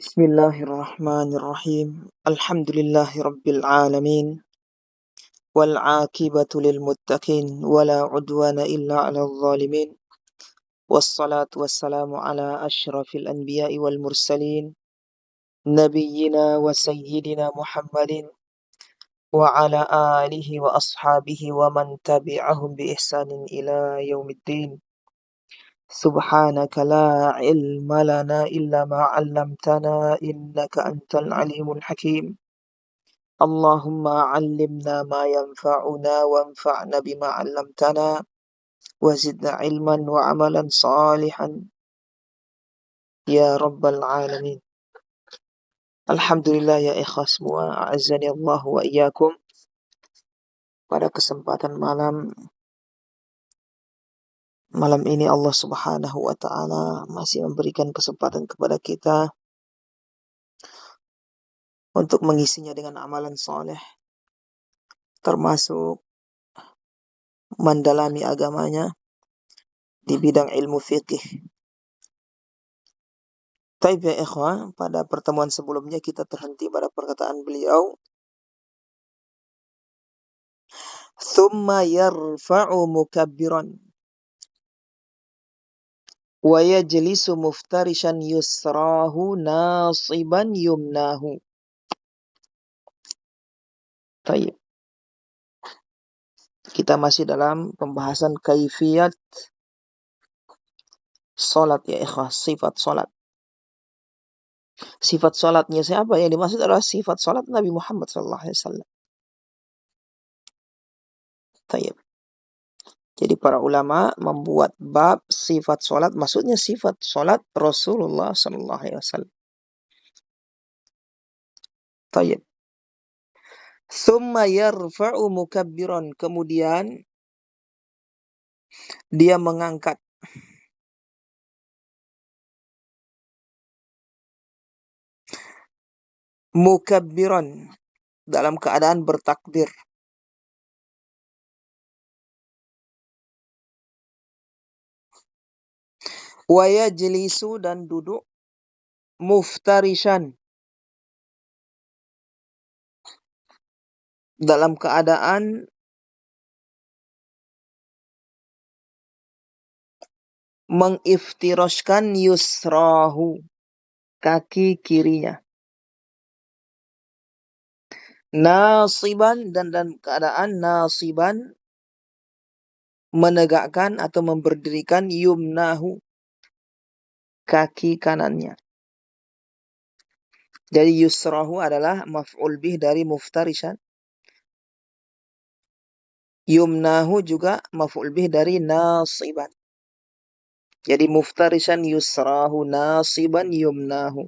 Bismillahirrahmanirrahim. Alhamdulillahi rabbil alamin. Wal aqibatu lil muttaqin wala udwana illa 'alal zalimin. Wassalatu wassalamu ala asyrafil anbiya'i wal mursalin nabiyyina wa sayyidina Muhammadin wa ala alihi wa ashabihi wa man tabi'ahum bi ihsanin ila yaumiddin. Subhanaka la ilma lana illa ma 'allamtana innaka antal alimul hakim. Allahumma 'allimna ma yanfa'una wanfa'na bima 'allamtana wa zidna ilman wa 'amalan salihan ya rabbal alamin. Alhamdulillah ya ikhwas semua, a'azzani Allah wa iyyakum. Pada kesempatan malam ini Allah Subhanahu wa taala masih memberikan kesempatan kepada kita untuk mengisinya dengan amalan soleh, termasuk mendalami agamanya di bidang ilmu fiqih. Taib ya ikhwah, pada pertemuan sebelumnya kita terhenti pada perkataan beliau, thumma yarfa'u mukabbiran wa yajlisu muftarishan yusrahu nasiban yumnahu. Taib. Kita masih dalam pembahasan kaifiyat salat ya ikhwah, sifat salat. Sifat salatnya siapa? Yang dimaksud adalah sifat salat Nabi Muhammad SAW. Taib. Jadi para ulama membuat bab sifat salat, maksudnya sifat salat Rasulullah SAW. Taib. Thumma yarfa'u mukabbiran, kemudian dia mengangkat mukabbiran dalam keadaan bertakbir. Wa yajlisu, dan duduk, muftarishan dalam keadaan mengiftirashkan yusrahu, kaki kirinya. Nasiban, dan dalam keadaan nasiban, menegakkan atau memberdirikan yumnahu, kaki kanannya. Jadi yusrahu adalah maf'ul bih dari muftarishan. Yumnahu juga maf'ul bih dari nasiban. Jadi muftarishan yusrahu, nasiban yumnahu.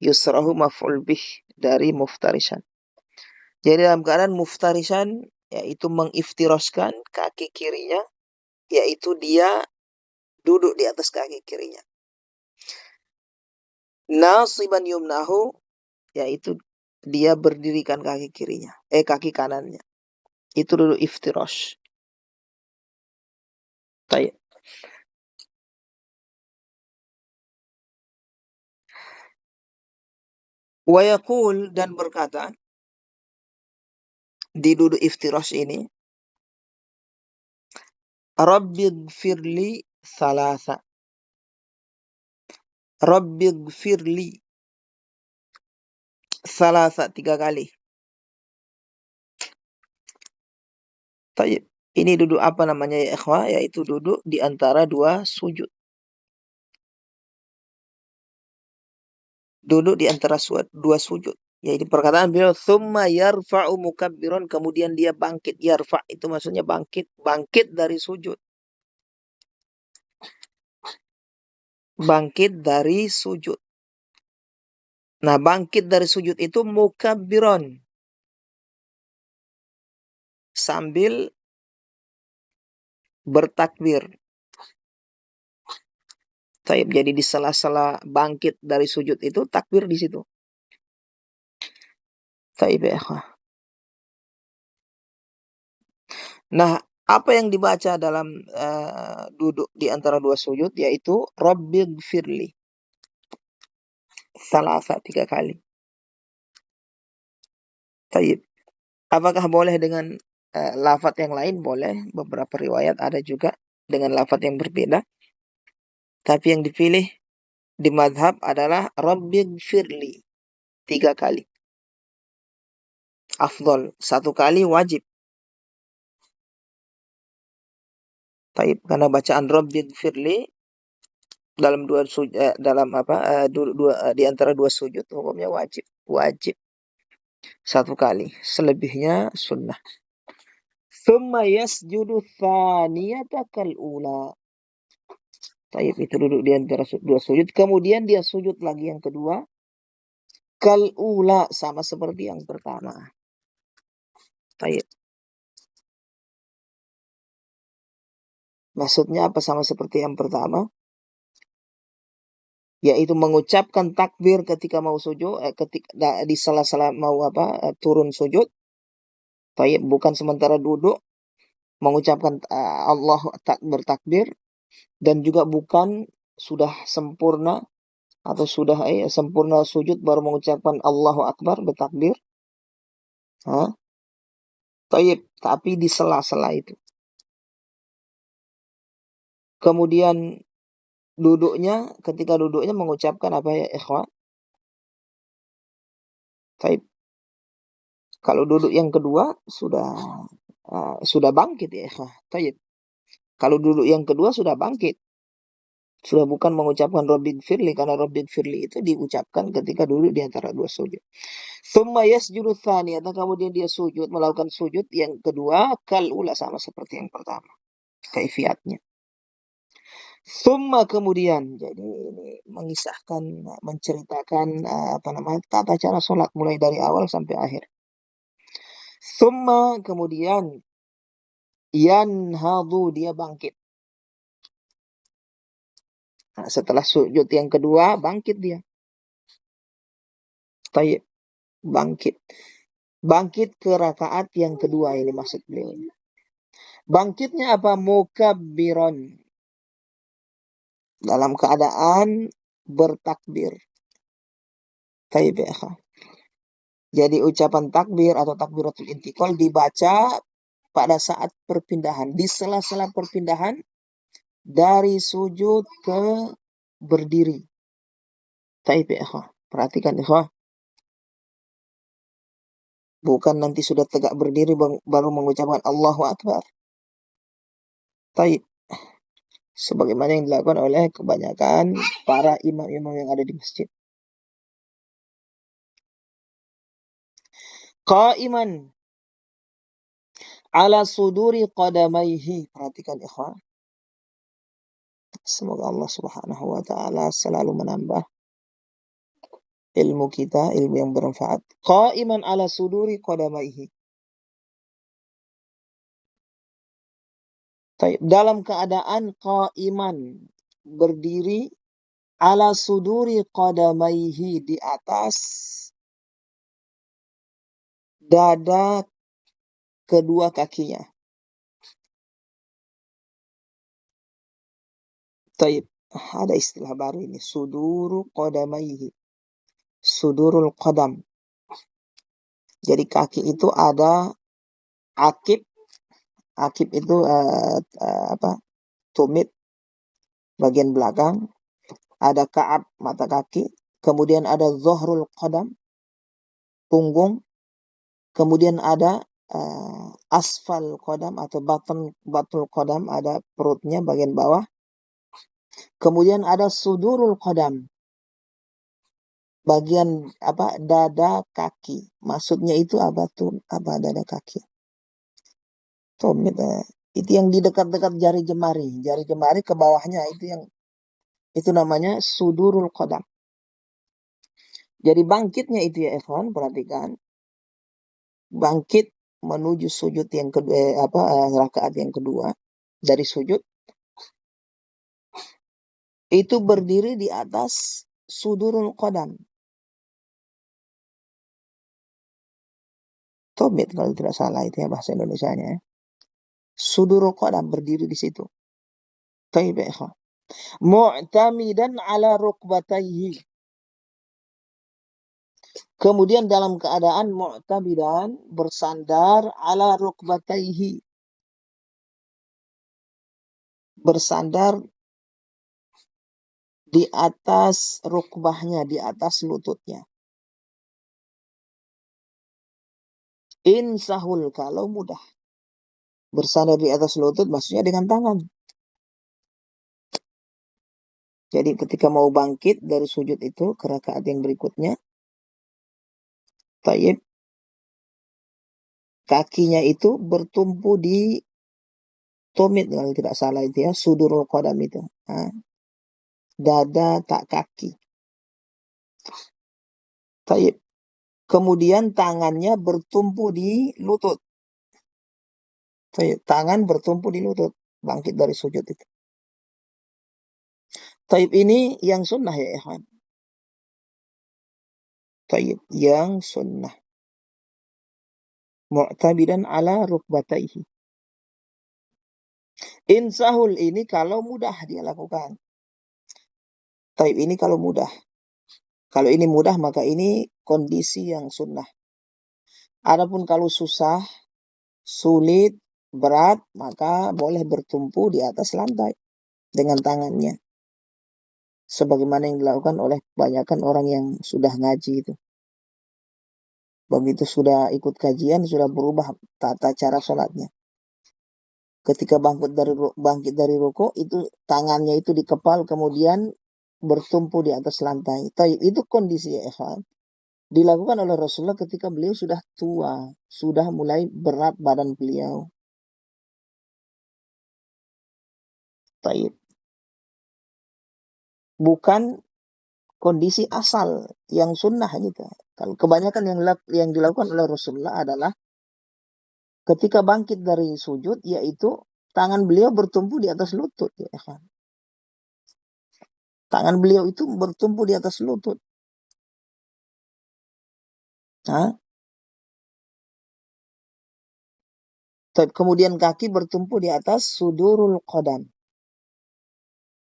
Yusrahu maf'ul bih dari muftarishan. Jadi dalam keadaan muftarishan, yaitu mengiftiraskan kaki kirinya, yaitu dia duduk di atas kaki kirinya. Nasiban yumnahu, yaitu dia berdirikan kaki kirinya, kaki kanannya. Itu duduk iftirash. Baik. Wa yaqul, dan berkata di duduk iftirash ini, Rabbighfirli thalatha. Rabbighfirli thalatha, 3 kali. Taib. Ini duduk apa namanya ya ikhwah? Yaitu duduk di antara 2 sujud. Duduk di antara 2 sujud. Yaitu perkataan beliau, thumma yarfa'u mukabbiran, kemudian dia bangkit. Yarfa' itu maksudnya bangkit. Bangkit dari sujud. Bangkit dari sujud. Nah, bangkit dari sujud itu mukabbiran, sambil bertakbir. Taib. Jadi di sela-sela bangkit dari sujud itu takbir di situ. Taib ya. Nah, apa yang dibaca dalam duduk di antara 2 sujud, yaitu Rabbighfirli. salasa 3 kali. Taib. Apakah boleh dengan lafaz yang lain? Boleh. Beberapa riwayat ada juga dengan lafaz yang berbeda. Tapi yang dipilih di madhab adalah Rabbighfirli 3 kali. Afdol. 1 kali wajib. Taib. Karena bacaan Rabbighfirli dalam di antara 2 sujud hukumnya wajib. Wajib 1 kali. Selebihnya sunnah. Tsumma yasjudu tsaniyata kal ula. Taib, itu duduk di antara 2 sujud. Kemudian dia sujud lagi yang kedua. Kal ula, sama seperti yang pertama. Taib. Maksudnya apa sama seperti yang pertama? Yaitu mengucapkan takbir ketika mau sujud, ketika di sela-sela mau turun sujud. Taib, bukan sementara duduk mengucapkan Allah bertakbir, dan juga bukan sudah sempurna atau sudah sempurna sujud baru mengucapkan Allahu Akbar bertakbir. Taib, tapi di sela-sela itu. Kemudian ketika duduknya mengucapkan apa ya ikhwan? Taib. Kalau duduk yang kedua sudah bangkit ya ikhwan. Taib. Kalau duduk yang kedua sudah bangkit. Sudah bukan mengucapkan Rabbighfirli, karena Rabbighfirli itu diucapkan ketika duduk di antara 2 sujud. Tsumma yasjudu tsaniyata, kemudian dia sujud, melakukan sujud yang kedua kal ula, sama seperti yang pertama. Kaifiatnya. Tsumma, kemudian, jadi ini mengisahkan, menceritakan tata cara sholat mulai dari awal sampai akhir. Tsumma, kemudian yanhadu, dia bangkit. Nah, setelah sujud yang kedua bangkit dia. Tayyib, bangkit. Bangkit ke rakaat yang kedua, ini maksud beliau. Bangkitnya apa? Mukabbiron, dalam keadaan bertakbir. Tayyib ya. Jadi ucapan takbir atau takbiratul intiqal dibaca pada saat perpindahan, di sela-sela perpindahan dari sujud ke berdiri. Taib ya ikhwah. Perhatikan ikhwah. Bukan nanti sudah tegak berdiri baru mengucapkan Allahu Akbar. Taib. Sebagaimana yang dilakukan oleh kebanyakan para imam-imam yang ada di masjid. Qa'iman ala suduri qadamaihi. Perhatikan ikhwah. Semoga Allah Subhanahu wa taala selalu menambah ilmu kita, ilmu yang bermanfaat. Qa'iman ala suduri qadamaihi. Dalam keadaan qa'iman, berdiri, ala suduri qadamaihi, di atas dada kedua kakinya. Taib, ada istilah baru ini, suduru qadamaihi. Sudurul qadam. Jadi kaki itu ada akib. Akib itu tumit bagian belakang. Ada ka'ab, mata kaki. Kemudian ada zuhrul qadam, punggung. Kemudian ada asfal qadam atau batul qadam, ada perutnya bagian bawah. Kemudian ada sudurul qadam, bagian dada kaki. Maksudnya itu apa tuh? Apa dada kaki? Tumit, itu yang di dekat-dekat jari jemari. Jari jemari ke bawahnya itu namanya sudurul qadam. Jadi bangkitnya itu ya ikhwan, perhatikan. Bangkit menuju sujud yang kedua, rakaat yang kedua dari sujud. Itu berdiri di atas sudurul qadam. Tumit kalau tidak salah itu ya bahasa Indonesianya. Sudurul qadam, berdiri di situ. Taib ya ikhwan. Mu'tamidan ala rukbatayhi. Kemudian dalam keadaan mu'tabidan, bersandar ala rukbataihi, bersandar di atas rukbahnya, di atas lututnya. In sahul, kalau mudah. Bersandar di atas lutut maksudnya dengan tangan. Jadi ketika mau bangkit dari sujud itu ke rakaat yang berikutnya, tayyib, kakinya itu bertumpu di tumit kalau tidak salah itu ya, sudurul qadam itu. Nah, dada tak kaki. Tayyib. Kemudian tangannya bertumpu di lutut. Tayyib. Tangan bertumpu di lutut. Bangkit dari sujud itu. Tayyib, ini yang sunnah ya ikhwan. Tayyib. Yang sunnah. Mu'tabidan ala rukbataihi. Insahul, ini kalau mudah dia lakukan. Taib, ini kalau mudah. Kalau ini mudah maka ini kondisi yang sunnah. Adapun kalau susah, sulit, berat, maka boleh bertumpu di atas lantai dengan tangannya. Sebagaimana yang dilakukan oleh kebanyakan orang yang sudah ngaji itu. Begitu sudah ikut kajian, sudah berubah tata cara sholatnya. Ketika bangkit dari ruku, itu tangannya itu dikepal, kemudian bertumpu di atas lantai. Taib, itu kondisi ya ikhwan. Dilakukan oleh Rasulullah ketika beliau sudah tua, sudah mulai berat badan beliau. Taib. Bukan kondisi asal yang sunnah gitu. Kalau kebanyakan yang dilakukan oleh Rasulullah adalah ketika bangkit dari sujud, yaitu tangan beliau bertumpu di atas lutut ya kan. Tangan beliau itu bertumpu di atas lutut. Nah, kemudian kaki bertumpu di atas sudurul qadam.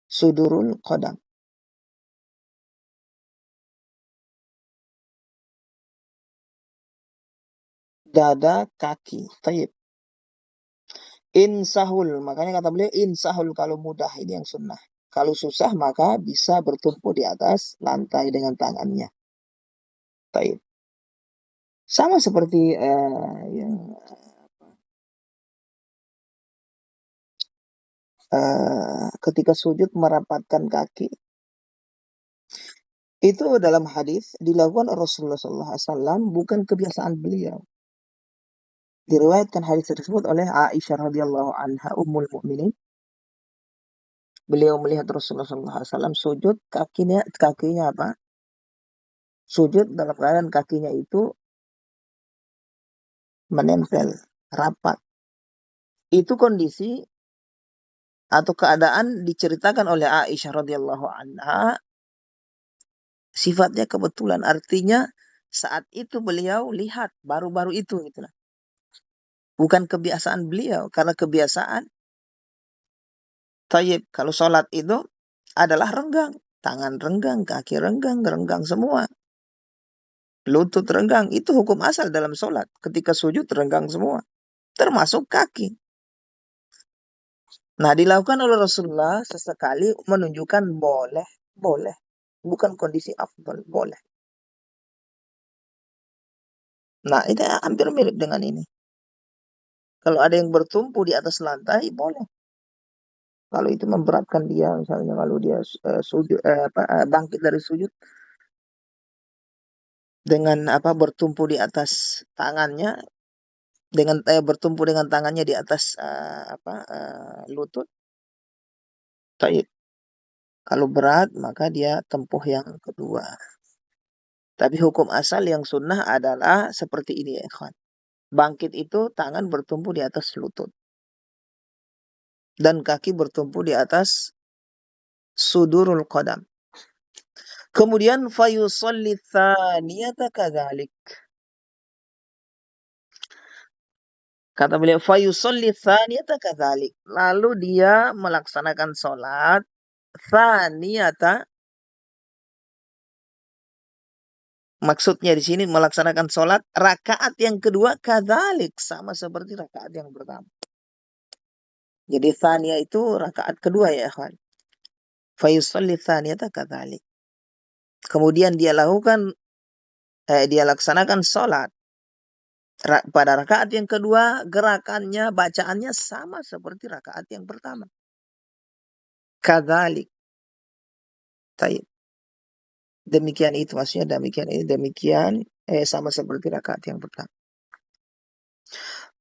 Sudurul qadam. Dada kaki. Taib. Insahul, makanya kata beliau insahul kalau mudah, ini yang sunnah. Kalau susah maka bisa bertumpu di atas lantai dengan tangannya. Taib. Sama seperti yang ketika sujud merapatkan kaki. Itu dalam hadis dilakukan Rasulullah SAW, bukan kebiasaan beliau. Diriwayatkan hadis tersebut oleh Aisyah radhiyallahu anha, ummul mukminin. Beliau melihat Rasulullah SAW sujud, kakinya apa? Sujud dalam keadaan kakinya itu menempel, rapat. Itu kondisi atau keadaan diceritakan oleh Aisyah radhiyallahu anha, sifatnya kebetulan, artinya saat itu beliau lihat baru-baru itu gitu lah. Bukan kebiasaan beliau, karena kebiasaan tayyib kalau sholat itu adalah renggang, tangan renggang, kaki renggang, renggang semua. Lutut renggang, itu hukum asal dalam sholat. Ketika sujud renggang semua, termasuk kaki. Nah, dilakukan oleh Rasulullah sesekali menunjukkan boleh. Bukan kondisi afdal, boleh. Nah, itu hampir mirip dengan ini. Kalau ada yang bertumpu di atas lantai, boleh. Kalau itu memberatkan dia, misalnya kalau dia bangkit dari sujud dengan bertumpu di atas tangannya, dengan bertumpu dengan tangannya di atas lutut. Taib. Kalau berat, maka dia tempuh yang kedua. Tapi hukum asal yang sunnah adalah seperti ini ya ikhwan. Bangkit itu tangan bertumpu di atas lutut. Dan kaki bertumpu di atas sudurul qadam. Kemudian fayusalli tsaniyata kadzalik. Kata beliau fayusalli tsaniyata kadzalik. Lalu dia melaksanakan salat tsaniyata, Maksudnya di sini melaksanakan sholat rakaat yang kedua kadzalik, sama seperti rakaat yang pertama. Jadi tsaniyah itu rakaat kedua ya ikhwan. Fa yusalli tsaniyata kadzalik. Kemudian dia laksanakan sholat pada rakaat yang kedua, gerakannya, bacaannya sama seperti rakaat yang pertama. Kadzalik. Taib. Demikian itu maksudnya, demikian sama seperti rakaat yang pertama.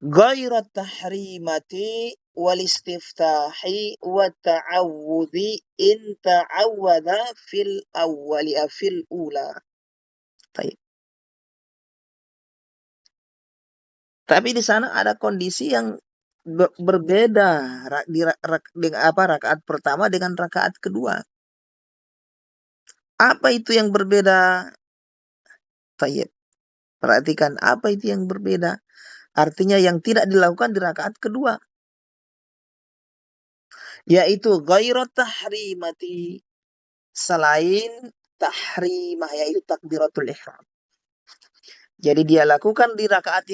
Ghairat tahrimati wal istiftahi wa ta'awudhi in ta'awwadha fil awwali fil ula. Taib. Tapi di sana ada kondisi yang berbeda dengan rakaat pertama dengan rakaat kedua. Apa itu yang berbeda? Tayyib. Perhatikan apa itu yang berbeda. Artinya yang tidak dilakukan di rakaat kedua. Yaitu ghairat tahrimati. Selain tahrimah, yaitu takbiratul ihram. Jadi dia lakukan di rakaat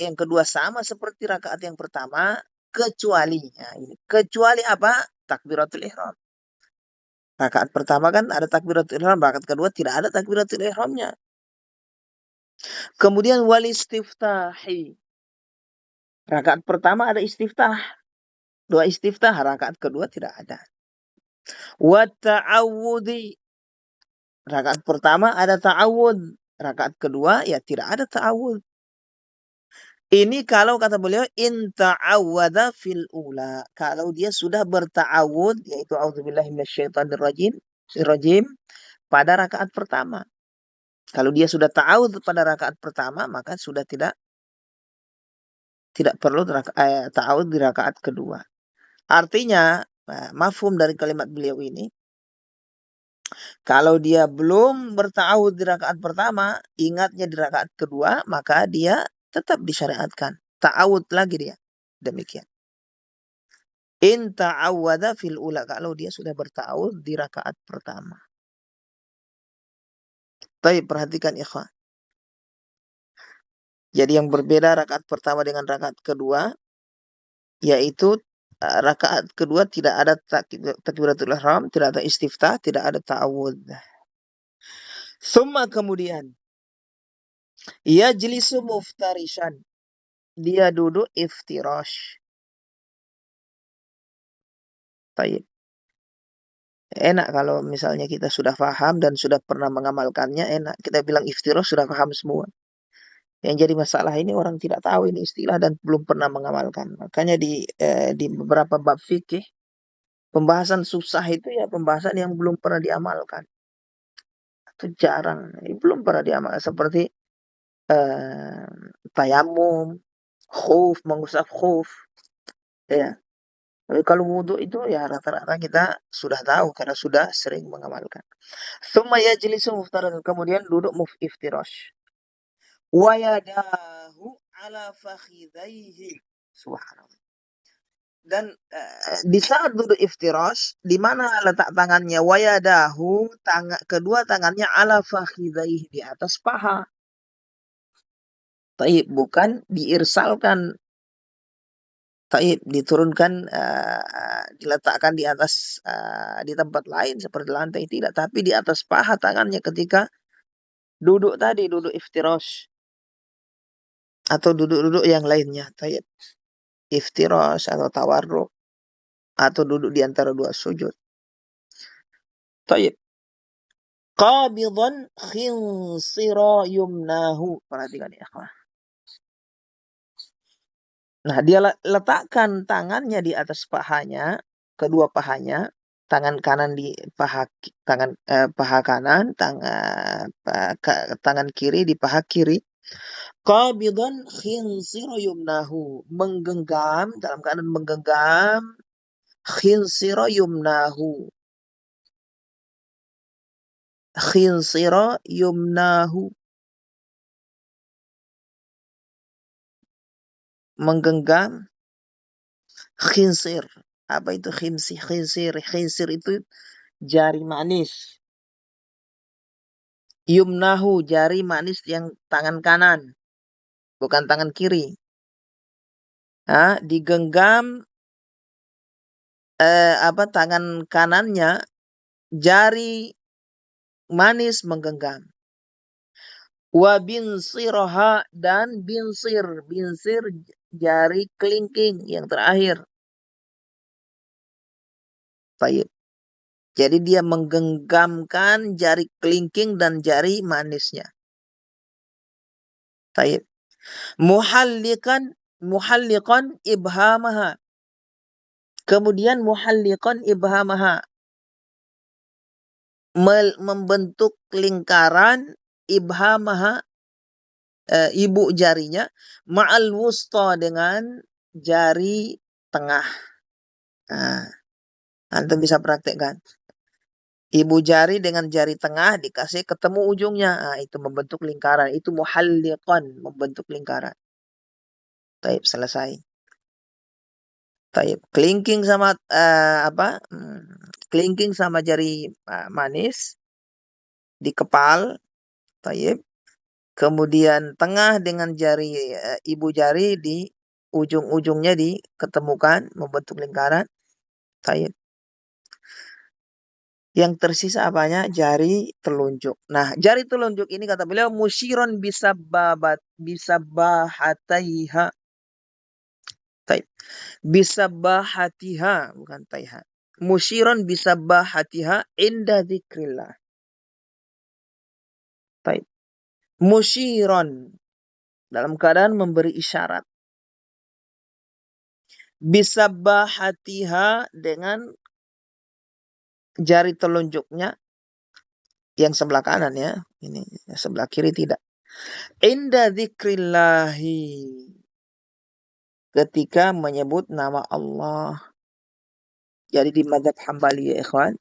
yang kedua sama seperti rakaat yang pertama. Kecuali apa? Takbiratul ihram. Rakaat pertama kan ada takbiratul ihram, rakaat kedua tidak ada takbiratul ihramnya. Kemudian wal istiftahi. Rakaat pertama ada istiftah. Dua istiftah, rakaat kedua tidak ada. Wa ta'awudhi. Rakaat pertama ada ta'awud. Rakaat kedua ya tidak ada ta'awud. Ini kalau kata beliau in ta'awwadha fil ula. Kalau dia sudah berta'awud, yaitu auzubillahi minasyaitonir rajim pada rakaat pertama. Kalau dia sudah ta'awud pada rakaat pertama, maka sudah tidak perlu ta'awud di rakaat kedua. Artinya, mafhum dari kalimat beliau ini, kalau dia belum berta'awud di rakaat pertama, ingatnya di rakaat kedua, maka dia tetap disyariatkan. Ta'awud lagi dia. Demikian. In ta'awwadha fil ula. Kalau dia sudah berta'awud di rakaat pertama. Tapi perhatikan ikhwan. Jadi yang berbeda rakaat pertama dengan rakaat kedua, yaitu rakaat kedua tidak ada takbiratul ihram, tidak ada istiftah, tidak ada ta'awud. Summa kemudian yajlisu muftarishan. Dia duduk iftirash. Baik. Enak kalau misalnya kita sudah paham dan sudah pernah mengamalkannya, enak. Kita bilang iftirash sudah paham semua. Yang jadi masalah ini orang tidak tahu ini istilah dan belum pernah mengamalkan. Makanya di beberapa bab fikih, pembahasan susah itu ya pembahasan yang belum pernah diamalkan. Itu jarang. Belum pernah diamalkan. Seperti tayamum, khuf, mengusap khuf. Ya. Tapi kalau wudhu itu ya rata-rata kita sudah tahu karena sudah sering mengamalkan. Tsumma yajlisu muftaran. Kemudian duduk iftirash. Wa yadahu ala fakhidaihi. Subhanallah. Dan di saat duduk iftirash, di mana letak tangannya? Wa yadahu, kedua tangannya ala fakhidaihi, di atas paha. Taib, bukan diirsalkan. Taib, diturunkan, diletakkan di atas, di tempat lain seperti lantai, tidak. Tapi di atas paha tangannya ketika duduk tadi, duduk iftirash. Atau duduk-duduk yang lainnya. Taib. Iftirash atau tawarruk. Atau duduk di antara dua sujud. Taib. Qabidan khinsira yumnahu. Perhatikan ya. Nah, dia letakkan tangannya di atas pahanya, kedua pahanya, tangan kanan di paha kanan, tangan kiri di paha kiri. Qabidan khinsira yumnahu, menggenggam, dalam keadaan menggenggam khinsira yumnahu. Khinsira yumnahu. Menggenggam khinsir. Apa itu khinsir? Khinsir itu jari manis. Yumnahu, jari manis yang tangan kanan, bukan tangan kiri. Digenggam tangan kanannya, jari manis menggenggam. Wa binsirha, dan binsir jari kelingking yang terakhir. Baik. Jadi dia menggenggamkan jari kelingking dan jari manisnya. Baik. Muhalliqan ibhamaha. Kemudian muhalliqan ibhamaha, membentuk lingkaran ibhamaha, ibu jarinya, ma'al wusta, dengan jari tengah. Antum bisa praktekkan. Ibu jari dengan jari tengah dikasih ketemu ujungnya. Itu membentuk lingkaran. Itu muhalliqan, membentuk lingkaran. Taib, selesai. Taib. Kelingking sama kelingking sama jari manis di kepal. Taib. Kemudian tengah dengan jari ibu jari di ujung-ujungnya diketemukan membentuk lingkaran. Taib. Yang tersisa apanya? Jari telunjuk. Nah, jari telunjuk ini kata beliau musyiron bisa bahataiha. Taib. Bisa bahatiha, bukan taiha. Musyiron bisa bahatiha inda dzikrillah. Taib. Musyiron, dalam keadaan memberi isyarat. Bisa bahatiha, dengan jari telunjuknya yang sebelah kanan ya. Ini sebelah kiri tidak. Inda dzikrillahi, ketika menyebut nama Allah. Jadi di mazhab Hambali ya ikhwan,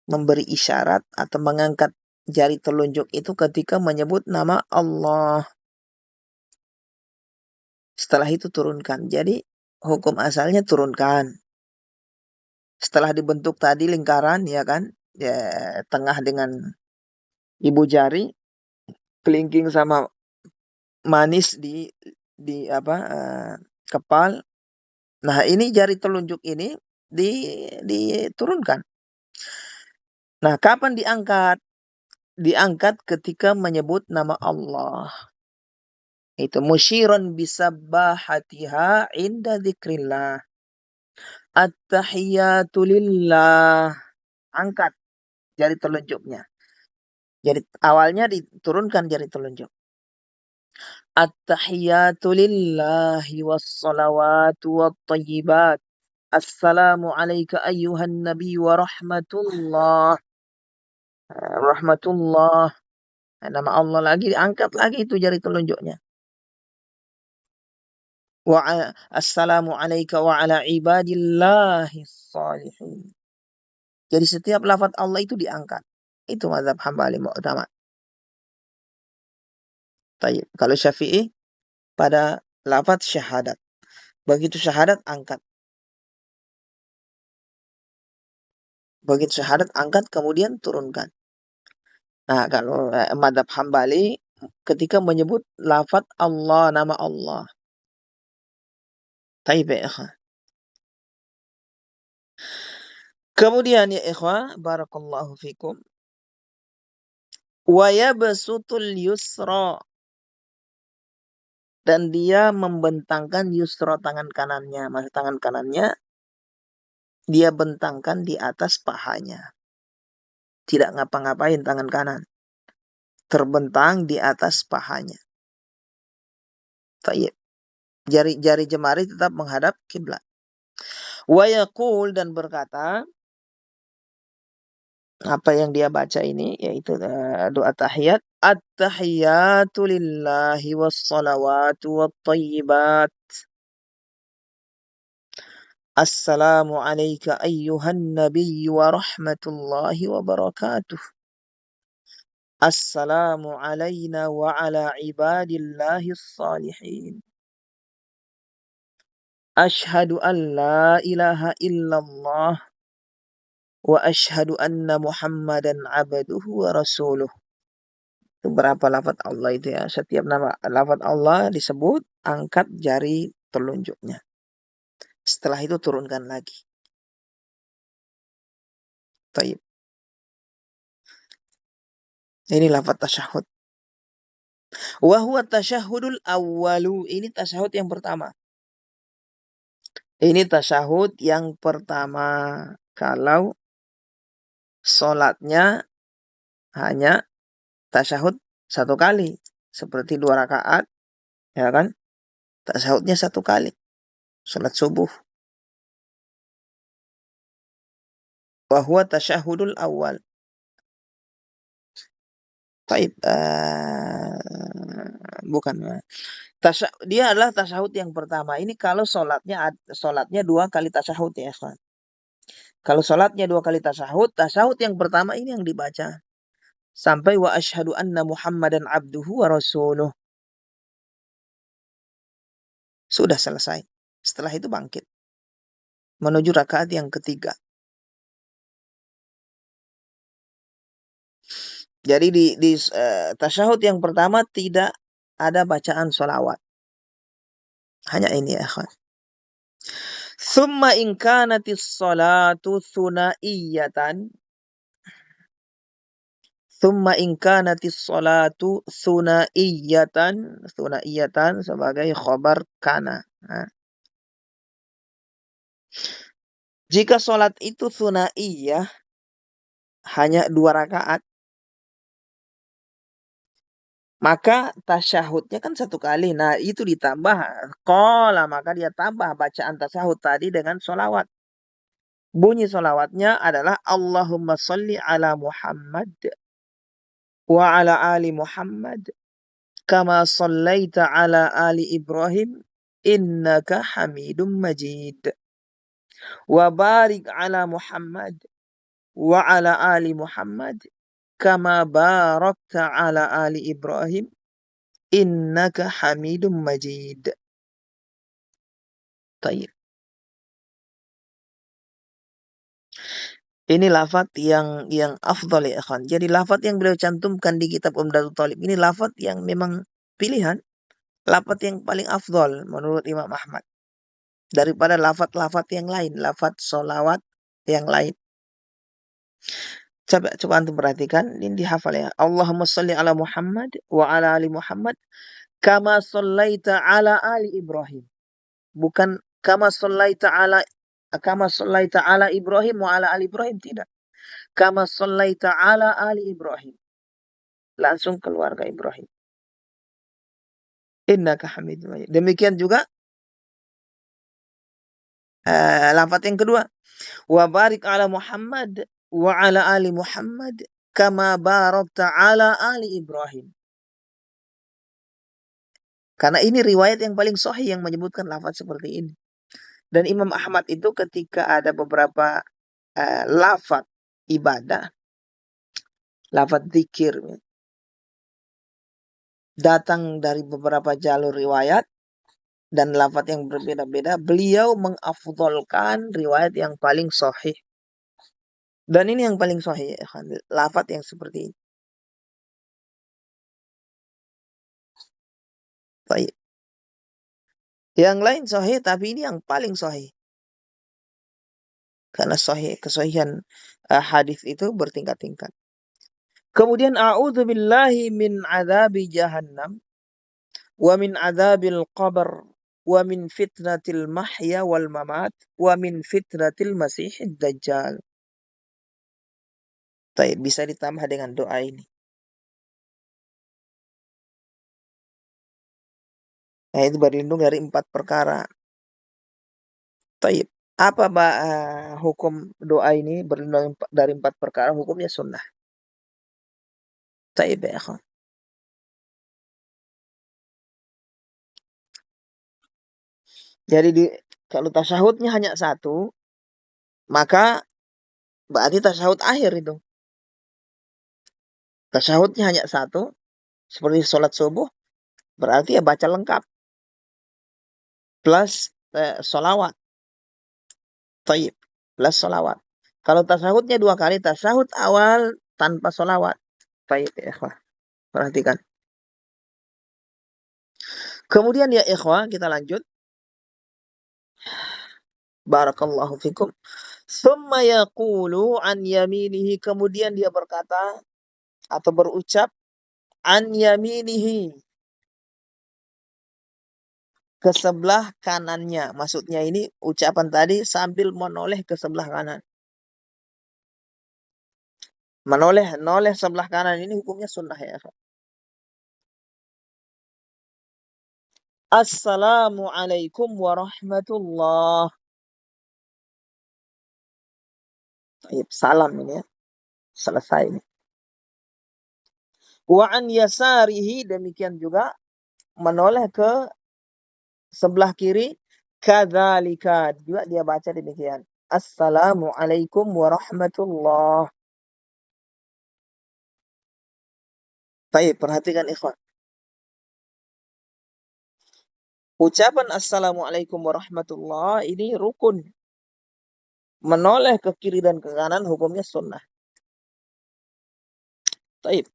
memberi isyarat atau mengangkat jari telunjuk itu ketika menyebut nama Allah. Setelah itu turunkan. Jadi hukum asalnya turunkan. Setelah dibentuk tadi lingkaran ya kan, ya, tengah dengan ibu jari, kelingking sama manis di kepal. Nah, ini jari telunjuk ini diturunkan. Nah, kapan diangkat? Diangkat ketika menyebut nama Allah. Itu musyiron bisabbahatiha inda dzikrillah. At-tahiyatu lillah. Angkat jari telunjuknya. Jadi awalnya diturunkan jari telunjuk. At-tahiyatu lillahi wassalawatu wattayyibat. Assalamu alayka ayyuhan nabi wa rahmatullah. Rahmatullah. Nama Allah lagi, diangkat lagi itu jari telunjuknya. Assalamu alayka wa ala ibadillahi salihin. Jadi setiap lafaz Allah itu diangkat. Itu mazhab Hambali mu'tamad. Tayyib. Kalau Syafi'i pada lafaz syahadat. Begitu syahadat angkat. Begitu syahadat angkat kemudian turunkan. Nah, kalau mazhab Hambali ketika menyebut lafaz Allah, nama Allah. Tayyib ya ikhwan. Kemudian ya ikhwan, barakallahu fikum. Wa yabsutul yusra, dan dia membentangkan yusra, tangan kanannya. Maksud tangan kanannya dia bentangkan di atas pahanya. Tidak ngapa-ngapain tangan kanan. Terbentang di atas pahanya. Tayyib. Jari-jari jemari tetap menghadap kiblat. Wa yaqul, dan berkata, apa yang dia baca ini yaitu doa tahiyat. At-tahiyatu lillahi wassalawatu wattayyibat. Assalamu alayka ayyuhan nabiyyu wa rahmatullahi wa barakatuh. Assalamu alayna wa ala ibadillahi salihin. Ashhadu an la ilaha illallah wa asyhadu anna Muhammadan abduhu wa rasuluh. Itu berapa lafaz Allah itu ya? Setiap nama lafaz Allah disebut, angkat jari telunjuknya. Setelah itu turunkan lagi. Taib. Ini lafaz tasyahud. Wa huwa tasyahudul awwalu. Ini tasyahud yang pertama. Ini tasyahud yang pertama. Kalau sholatnya hanya tasyahud satu kali. Seperti 2 rakaat. Ya kan? Tasyahudnya satu kali. Sholat subuh. Wa huwa tasyahudul awal. Taib. Bukan. Dia adalah tasyahud yang pertama. Ini kalau sholatnya 2 kali tasyahud ya. Kalau sholatnya 2 kali tasyahud yang pertama ini yang dibaca. Sampai wa asyhadu anna Muhammadan abduhu wa rasuluh. Sudah selesai. Setelah itu bangkit. Menuju rakaat yang ketiga. Jadi di tasyahud yang pertama tidak ada bacaan sholawat. Hanya ini ya akhwan. Thumma in kanatis sholatu thunaiyatan. Thumma in kanatis sholatu thunaiyatan. Thunaiyatan sebagai khobar kana. Nah. Jika sholat itu thunaiyah, hanya 2 rakaat, maka tasyahudnya kan 1 kali. Nah, itu ditambah qala, maka dia tambah bacaan tasyahud tadi dengan sholawat. Bunyi sholawatnya adalah Allahumma sholli ala Muhammad wa ala ali Muhammad kama shallaita ala ali Ibrahim innaka Hamidum Majid. Wa barik ala Muhammad wa ala ali Muhammad kama barakta ala ali Ibrahim innaka Hamidum Majid. Taib. Ini lafaz yang afdal ya ikhwan. Jadi lafaz yang beliau cantumkan di kitab Umdatul Thalib ini lafaz yang memang pilihan, lafaz yang paling afdal menurut Imam Ahmad daripada lafaz-lafaz yang lain, lafaz sholawat yang lain. Coba antum perhatikan, ini dihafal ya. Allahumma sholli ala Muhammad wa ala ali Muhammad kama shallaita ala ali Ibrahim. Bukan kama shallaita ala Ibrahim wa ala ali Ibrahim, tidak. Kama shallaita ala ali Ibrahim. Langsung keluarga Ibrahim. Innaka Hamidum Majid. Demikian juga lafaz yang kedua. Wa barik ala Muhammad wa ala ali Muhammad kama barakta ala ali Ibrahim. Karena ini riwayat yang paling sahih yang menyebutkan lafaz seperti ini. Dan Imam Ahmad itu ketika ada beberapa lafaz ibadah, lafaz zikir datang dari beberapa jalur riwayat dan lafaz yang berbeda-beda, beliau mengafdhalkan riwayat yang paling sahih. Dan ini yang paling sahih, lafaz yang seperti ini. Baik. Yang lain sahih, tapi ini yang paling sahih. Karena kesahihan hadis itu bertingkat-tingkat. Kemudian a'udzubillahi min adzabi jahannam wa min adzabil qabr wa min fitnatil mahya wal mamat wa min fitnatil masihid dajjal. Baik, bisa ditambah dengan doa ini. Nah, itu berlindung dari 4 perkara. Baik. Apa hukum doa ini berlindung dari 4 perkara? Hukumnya sunnah. Baik ya, akhwan. Jadi kalau tasyahudnya hanya 1, maka berarti tasyahud akhir itu. Tasyahudnya hanya 1, seperti sholat subuh, berarti ya baca lengkap. Plus sholawat. Taib. Plus sholawat. Kalau tasyahudnya 2 kali, tasyahud awal tanpa sholawat. Baik ya ikhwah, perhatikan. Kemudian ya ikhwah, kita lanjut. Barakallahu fikum. Tsumma yaqulu an yaminihi, kemudian dia berkata atau berucap an yaminihi, ke sebelah kanannya. Maksudnya ini ucapan tadi sambil menoleh ke sebelah kanan. Menoleh sebelah kanan ini hukumnya sunnah ya. Assalamualaikum warahmatullah. Salam ini ya. Selesai ini. Wa an yasarihi, demikian juga menoleh ke sebelah kiri. Kadzalika, juga dia baca demikian. Assalamualaikum warahmatullah. Baik, perhatikan ikhwan. Ucapan Assalamualaikum warahmatullah ini rukun. Menoleh ke kiri dan ke kanan hukumnya sunnah. Baik.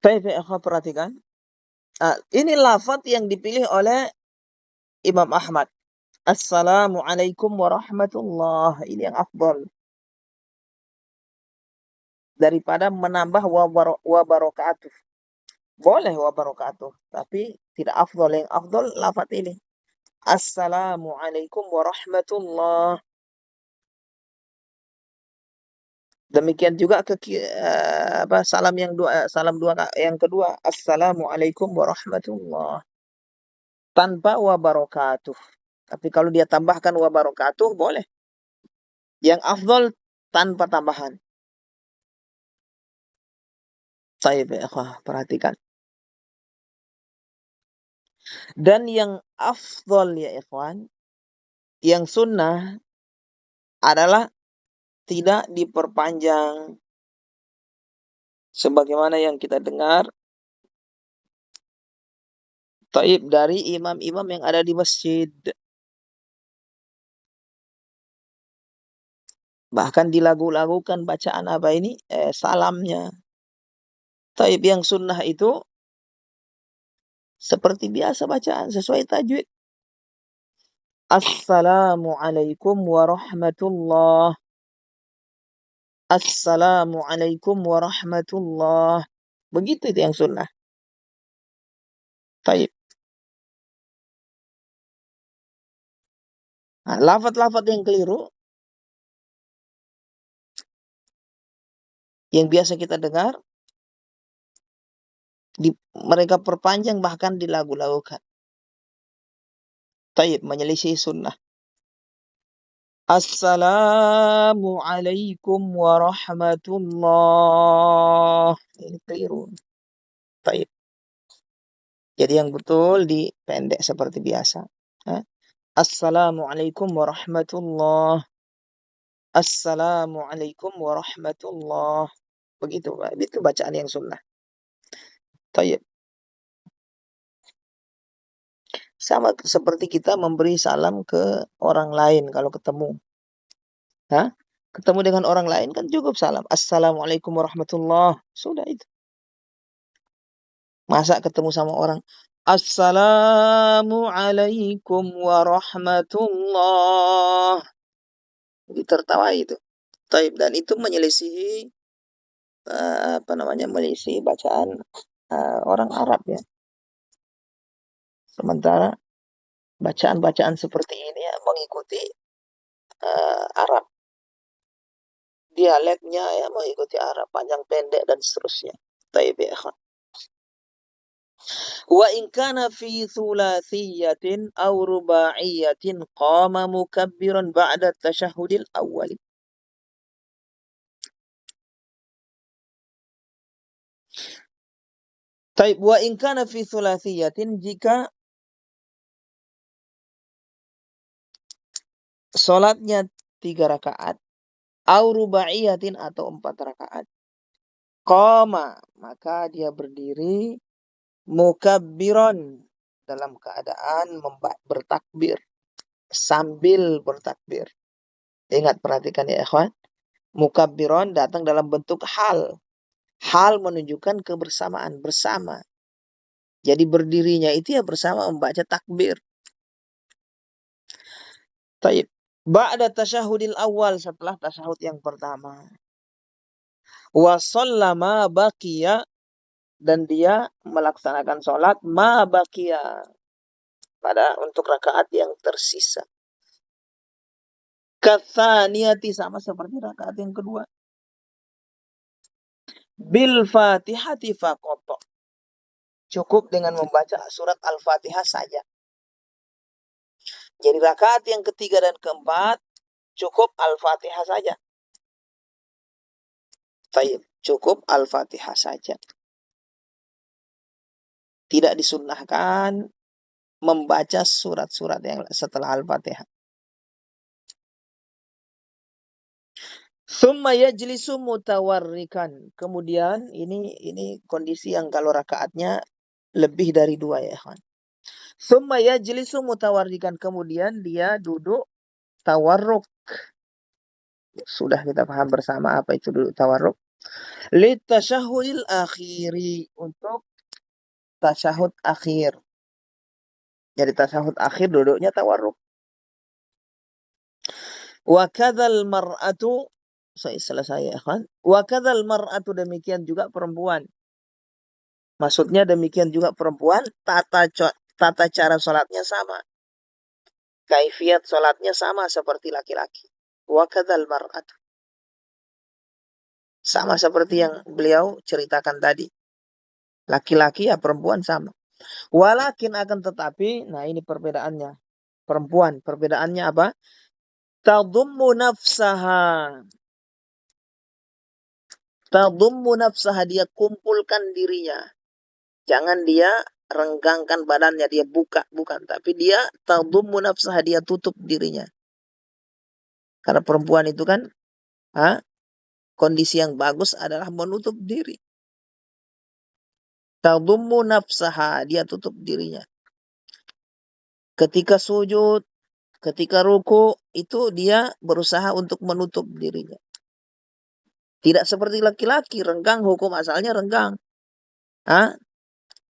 Baik, ikhwan, perhatikan. Ini lafaz yang dipilih oleh Imam Ahmad. Assalamualaikum warahmatullah. Ini yang afdal. Daripada menambah wa barakatuh. Boleh wa barakatuh. Tapi tidak afdal. Yang afdal lafaz ini. Assalamualaikum warahmatullah. Demikian juga salam yang kedua. Assalamualaikum warahmatullah. Tanpa wa barakatuh. Tapi kalau dia tambahkan wa barakatuh boleh. Yang afdal tanpa tambahan. Saya perhatikan. Dan yang afdal ya ikhwan, yang sunnah adalah tidak diperpanjang. Sebagaimana yang kita dengar taib dari imam-imam yang ada di masjid. Bahkan dilagu-lagukan bacaan apa ini? Salamnya. Taib yang sunnah itu seperti biasa bacaan sesuai tajwid. Assalamualaikum warahmatullah. Assalamualaikum warahmatullah. Begitu itu yang sunnah. Taib. Nah, lafaz-lafaz yang keliru yang biasa kita dengar mereka perpanjang bahkan dilagu-lagukan. Taib, menyelisih sunnah. Assalamualaikum warahmatullah. Ini keliru. Taib. Jadi yang betul dipendek seperti biasa. Assalamualaikum warahmatullah. Assalamualaikum warahmatullah. Begitu, itu bacaan yang sunnah. Taib. Sama seperti kita memberi salam ke orang lain kalau ketemu. Ketemu dengan orang lain kan cukup salam. Assalamualaikum warahmatullah. Sudah itu. Masa ketemu sama orang. Assalamualaikum warahmatullah. Ditertawai itu. Taib. Dan itu menyelisihi menyelisihi bacaan orang Arab ya. Sementara bacaan-bacaan seperti ini ya, mengikuti Arab. Dialeknya ya mengikuti Arab, panjang pendek dan seterusnya. Taib ya ikhwan. Wa in kana fi thulathiyatin aw ruba'iyatin qama mukabbiran ba'da tasyahhudil awwal. Taib, wa in kana fi thulathiyatin, jika salatnya 3 rakaat, aw ruba'iyatin atau 4 rakaat. Qama, maka dia berdiri. Mukabbiron, dalam keadaan bertakbir, sambil bertakbir. Ingat, perhatikan ya ikhwan. Mukabbiron datang dalam bentuk hal. Hal menunjukkan kebersamaan, bersama. Jadi berdirinya itu ya bersama membaca takbir. Taib. Ba'da tasyahudil awal, setelah tasyahud yang pertama. Wa shallama baqiya, dan dia melaksanakan sholat ma baqiya, untuk rakaat yang tersisa. Katsaniyati, sama seperti rakaat yang kedua. Bil Fatihati faqat, cukup dengan membaca surat Al-Fatihah saja. Jadi rakaat yang ketiga dan keempat cukup Al-Fatihah saja. Baik, cukup Al-Fatihah saja. Tidak disunnahkan membaca surat-surat yang setelah Al-Fatihah. Tsumma yajlisu mutawarrikan. Kemudian ini kondisi yang kalau rakaatnya lebih dari 2 ya, kawan. Tsumma yajlisu mutawarrikan. Kemudian dia duduk tawarruk. Sudah kita paham bersama apa itu duduk tawarruk. Litasyahudil akhiri, untuk tasyahud akhir. Jadi tasyahud akhir duduknya tawarruk. Wa kadzal mar'atu, selesai ya kan? Wa kadzal mar'atu, demikian juga perempuan. Maksudnya demikian juga perempuan, tata cara salatnya sama. Kaifiat salatnya sama seperti laki-laki. Wa kadzal mar'atu, sama seperti yang beliau ceritakan tadi. Laki-laki ya perempuan sama. Walakin, akan tetapi, nah ini perbedaannya. Perempuan, perbedaannya apa? Tadummu nafsaha. Tadummu nafsaha, dia kumpulkan dirinya. Jangan dia renggangkan badannya, dia buka, bukan. Tapi dia tadummu nafsaha, dia tutup dirinya. Karena perempuan itu kan, kondisi yang bagus adalah menutup diri. Tadummu nafsaha, dia tutup dirinya. Ketika sujud, ketika ruku, itu dia berusaha untuk menutup dirinya. Tidak seperti laki-laki, renggang, hukum asalnya renggang.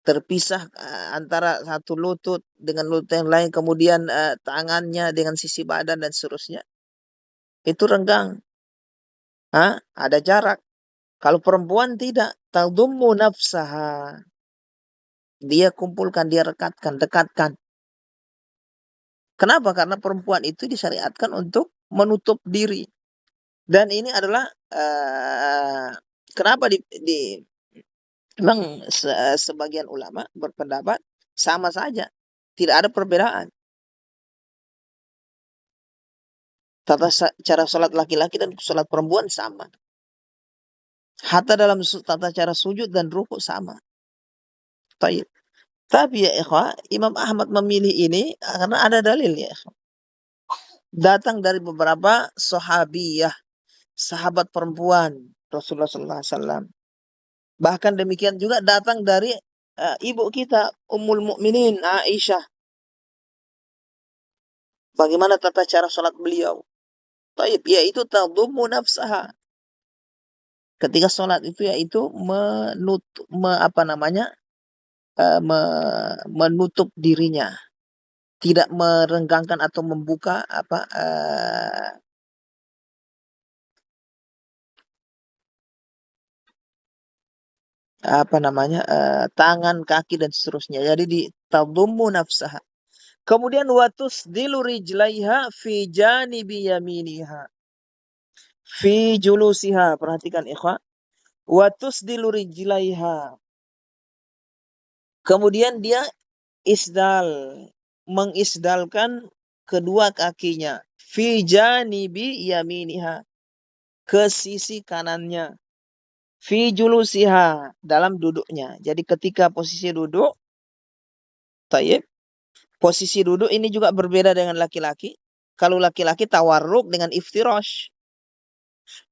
Terpisah antara satu lutut dengan lutut yang lain, kemudian tangannya dengan sisi badan dan seterusnya. Itu renggang. Ada jarak. Kalau perempuan tidak, tadummu nafsaha. Dia kumpulkan, dia rekatkan, dekatkan. Kenapa? Karena perempuan itu disyariatkan untuk menutup diri. Dan ini adalah kenapa memang sebagian ulama berpendapat sama saja, tidak ada perbedaan. Tata cara sholat laki-laki dan sholat perempuan sama. Hatta dalam tata cara sujud dan rukuk sama. Baik. Tapi ya ikhwah, Imam Ahmad memilih ini karena ada dalil ya ikhwah. Datang dari beberapa sahabiyah, sahabat perempuan Rasulullah SAW. Bahkan demikian juga datang dari ibu kita Ummul Mukminin Aisyah. Bagaimana tata cara sholat beliau? Taib, yaitu tadummu nafsaha. Ketika sholat itu yaitu menutup dirinya, tidak merenggangkan atau membuka tangan, kaki dan seterusnya. Jadi di tadummu nafsaha. Kemudian watus dilurijlaiha fi janibi yaminiha fi julusiha. Perhatikan ikhwah. Watus dilurijlaiha. Kemudian dia mengisdalkan kedua kakinya fi janibi yaminiha, ke sisi kanannya, fi julusiha, dalam duduknya. Jadi ketika posisi duduk, posisi duduk ini juga berbeda dengan laki-laki. Kalau laki-laki tawarruk dengan iftirash.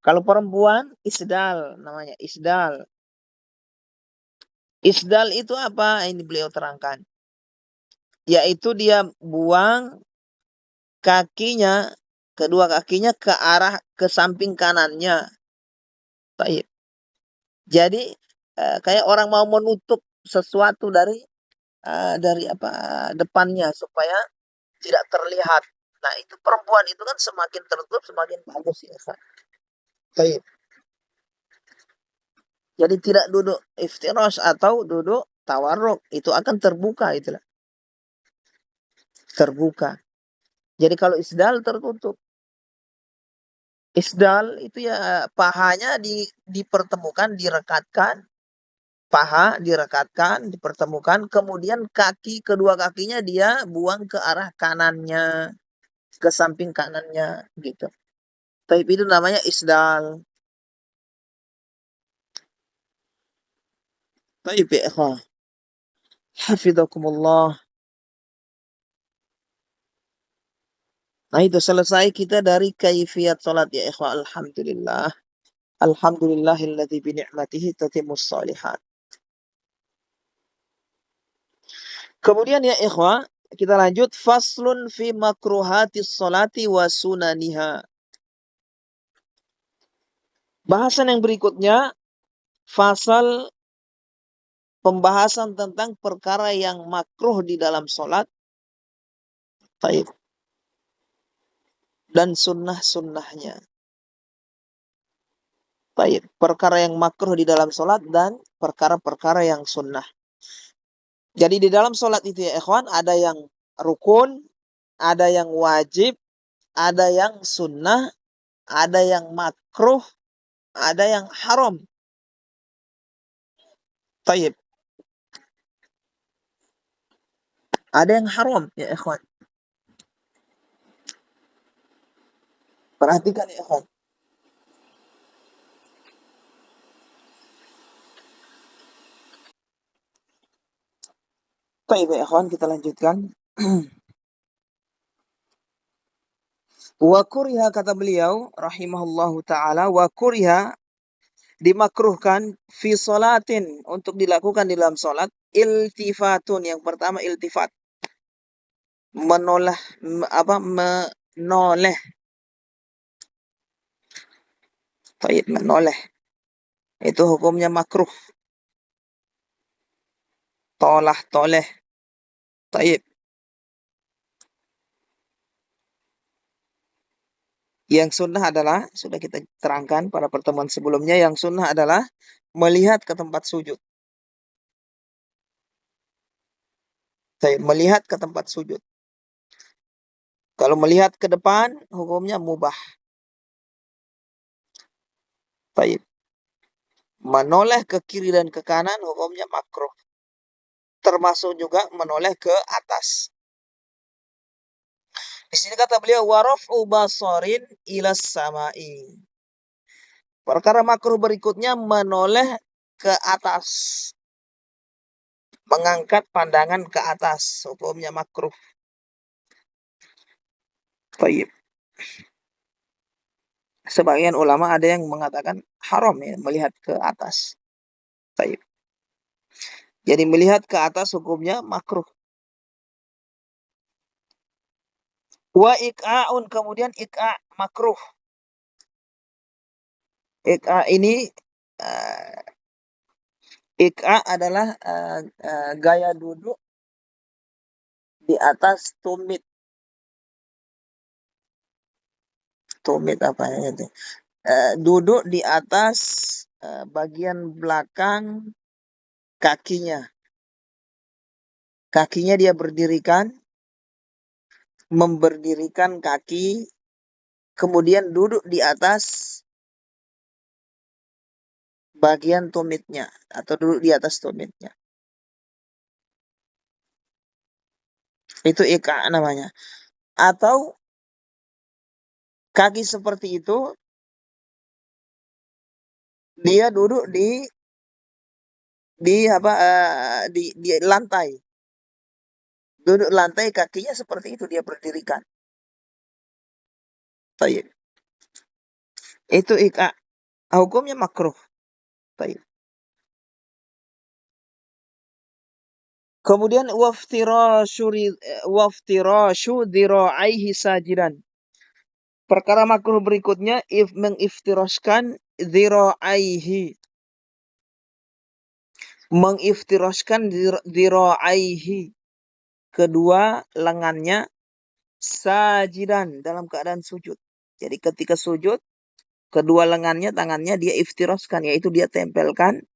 Kalau perempuan, isdal namanya, isdal. Isdal itu apa? Ini beliau terangkan. Yaitu dia buang kakinya, kedua kakinya ke arah ke samping kanannya. Baik. Jadi kayak orang mau menutup sesuatu dari apa depannya supaya tidak terlihat. Nah, itu perempuan itu kan semakin tertutup semakin bagus ya. Baik. Jadi tidak duduk iftirosh atau duduk tawarruk, itu akan terbuka itulah. Terbuka. Jadi kalau isdal tertutup. Isdal itu ya pahanya dipertemukan, direkatkan, paha direkatkan, dipertemukan, kemudian kedua kakinya dia buang ke arah kanannya, ke samping kanannya gitu. Tapi itu namanya isdal. Baik ya ikhwah. Hafidhakumullah. Nah itu selesai kita dari kaifiyat salat ya ikhwah. Alhamdulillah. Alhamdulillahilladzi bi ni'matihi tatimmus shalihat. Kemudian ya ikhwah, kita lanjut faslun fi makruhatis salati wa sunaniha. Bahasan yang berikutnya fasal pembahasan tentang perkara yang makruh di dalam salat. Baik. Dan sunnah-sunnahnya. Baik, perkara yang makruh di dalam salat dan perkara-perkara yang sunnah. Jadi di dalam salat itu ya ikhwan, ada yang rukun, ada yang wajib, ada yang sunnah, ada yang makruh, ada yang haram. Taib. Ada yang haram ya ikhwan. Perhatikan ya ikhwan. Taib ya ikhwan, kita lanjutkan. Wa kuriha kata beliau rahimahullahu taala, wa kuriha dimakruhkan fi salatin untuk dilakukan di dalam salat iltifatun. Yang pertama iltifat, menoleh, menoleh. Taib, menoleh. Itu hukumnya makruh. Tolah, toleh. Taib. Yang sunnah adalah, sudah kita terangkan pada pertemuan sebelumnya, yang sunnah adalah melihat ke tempat sujud. Taib, melihat ke tempat sujud. Kalau melihat ke depan, hukumnya mubah. Taib. Menoleh ke kiri dan ke kanan, hukumnya makruh. Termasuk juga menoleh ke atas. Di sini kata beliau waraf'u basarin ilas samai. Perkara makruh berikutnya menoleh ke atas. Mengangkat pandangan ke atas, hukumnya makruh. Baik. Sebagian ulama ada yang mengatakan haram ya melihat ke atas. Baik. Jadi melihat ke atas hukumnya makruh. Wa ik'a'un, kemudian ik'a' makruh. Ik'a' ini ik'a' adalah gaya duduk di atas tumit. Tumit apa ya itu? Duduk di atas bagian belakang kakinya. Kakinya dia berdirikan, memberdirikan kaki, kemudian duduk di atas bagian tumitnya atau duduk di atas tumitnya. Itu ika namanya. Atau kaki seperti itu dia duduk di lantai. Duduk lantai kakinya seperti itu dia berdirikan. Baik. Itu hukumnya makruh. Baik. Kemudian waftirashu dhira'aihi sajidan. Perkara makruh berikutnya mengiftiraskan dhira'aihi. Mengiftiraskan dhira'aihi. Kedua lengannya sajidan dalam keadaan sujud. Jadi ketika sujud, kedua lengannya, tangannya dia iftiraskan, yaitu dia tempelkan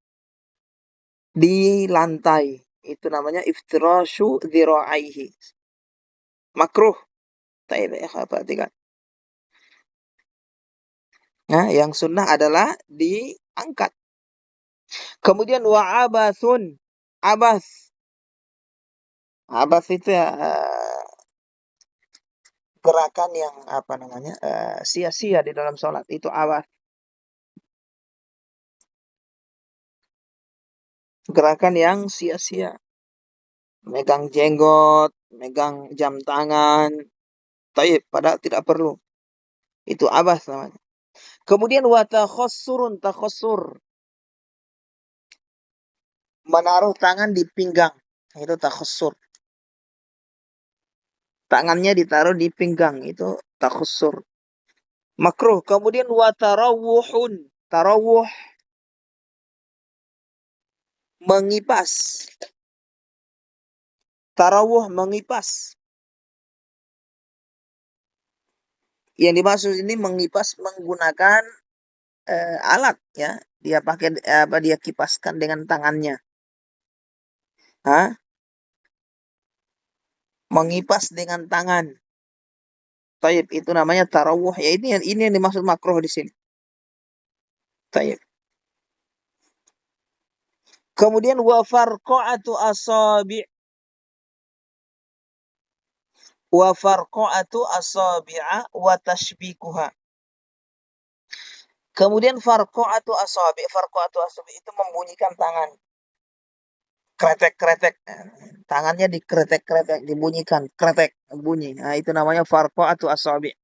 di lantai. Itu namanya iftirashu dhira'aihi. Makruh. Taib ya, perhatikan. Nah, yang sunnah adalah diangkat. Kemudian wa'abathun. Abath. Abath itu ya gerakan yang apa namanya? Sia-sia di dalam sholat. Itu abath. Gerakan yang sia-sia. Megang jenggot, megang jam tangan. Taib, padahal tidak perlu. Itu abath namanya. Kemudian wa takhassur. Menaruh tangan di pinggang. Itu takhassur. Tangannya ditaruh di pinggang. Itu takhassur. Makruh. Kemudian wa tarawuhun. Tarawuh. Mengipas. Tarawuh mengipas. Yang dimaksud ini mengipas menggunakan alat ya. Dia pakai dia kipaskan dengan tangannya. Hah? Mengipas dengan tangan. Taib, itu namanya tarawuh. Ya ini yang dimaksud makruh di sini. Taib. Kemudian wa farqa'atu asabi'. Wa farqa'atu asabi'a wa tashbikuha. Kemudian farqa'atu asabi'. Farqa'atu asabi' itu membunyikan tangan. Kretek-kretek. Tangannya dikretek-kretek, dibunyikan. Kretek, bunyi. Nah, itu namanya farqa'atu asabi'.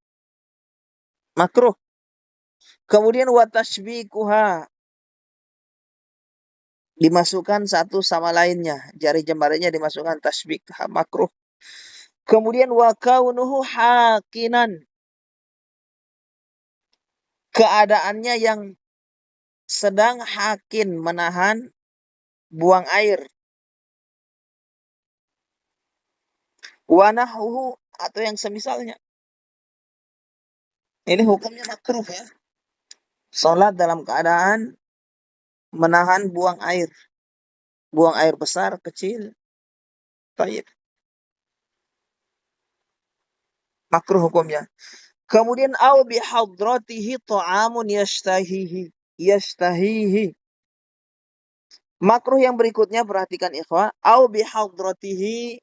Makruh. Kemudian wa tashbikuha. Dimasukkan satu sama lainnya. Jari jemarinya dimasukkan tasbik. Makruh. Kemudian wa kaunuhu hakinan. Keadaannya yang sedang hakin menahan buang air. Wanahuhu atau yang semisalnya. Ini hukumnya makruh ya. Salat dalam keadaan menahan buang air. Buang air besar, kecil. Taib. Makruh hukumnya. Kemudian au bihadratihi ta'amun yashtahihi. Makruh yang berikutnya, perhatikan ikhwah, au bihadratihi,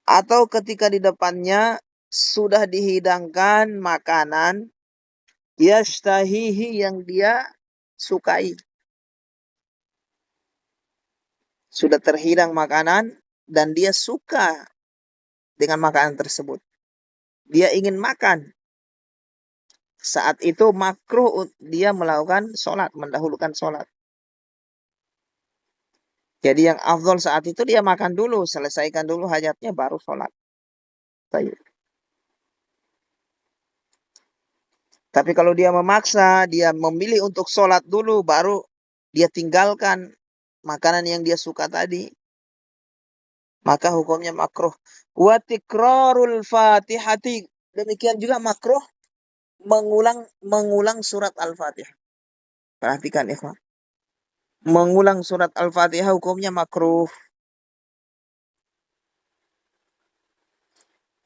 atau ketika di depannya sudah dihidangkan makanan yashtahihi yang dia sukai. Sudah terhidang makanan dan dia suka dengan makanan tersebut. Dia ingin makan. Saat itu makruh dia melakukan sholat, mendahulukan sholat. Jadi yang afdol saat itu dia makan dulu, selesaikan dulu hajatnya, baru sholat. Baik. Tapi kalau dia memaksa, dia memilih untuk sholat dulu, baru dia tinggalkan makanan yang dia suka tadi, maka hukumnya makruh. Wa tikrarul fatihati. Demikian juga makruh mengulang surat Al-Fatihah. Perhatikan ikhwan. Mengulang surat Al-Fatihah hukumnya makruh.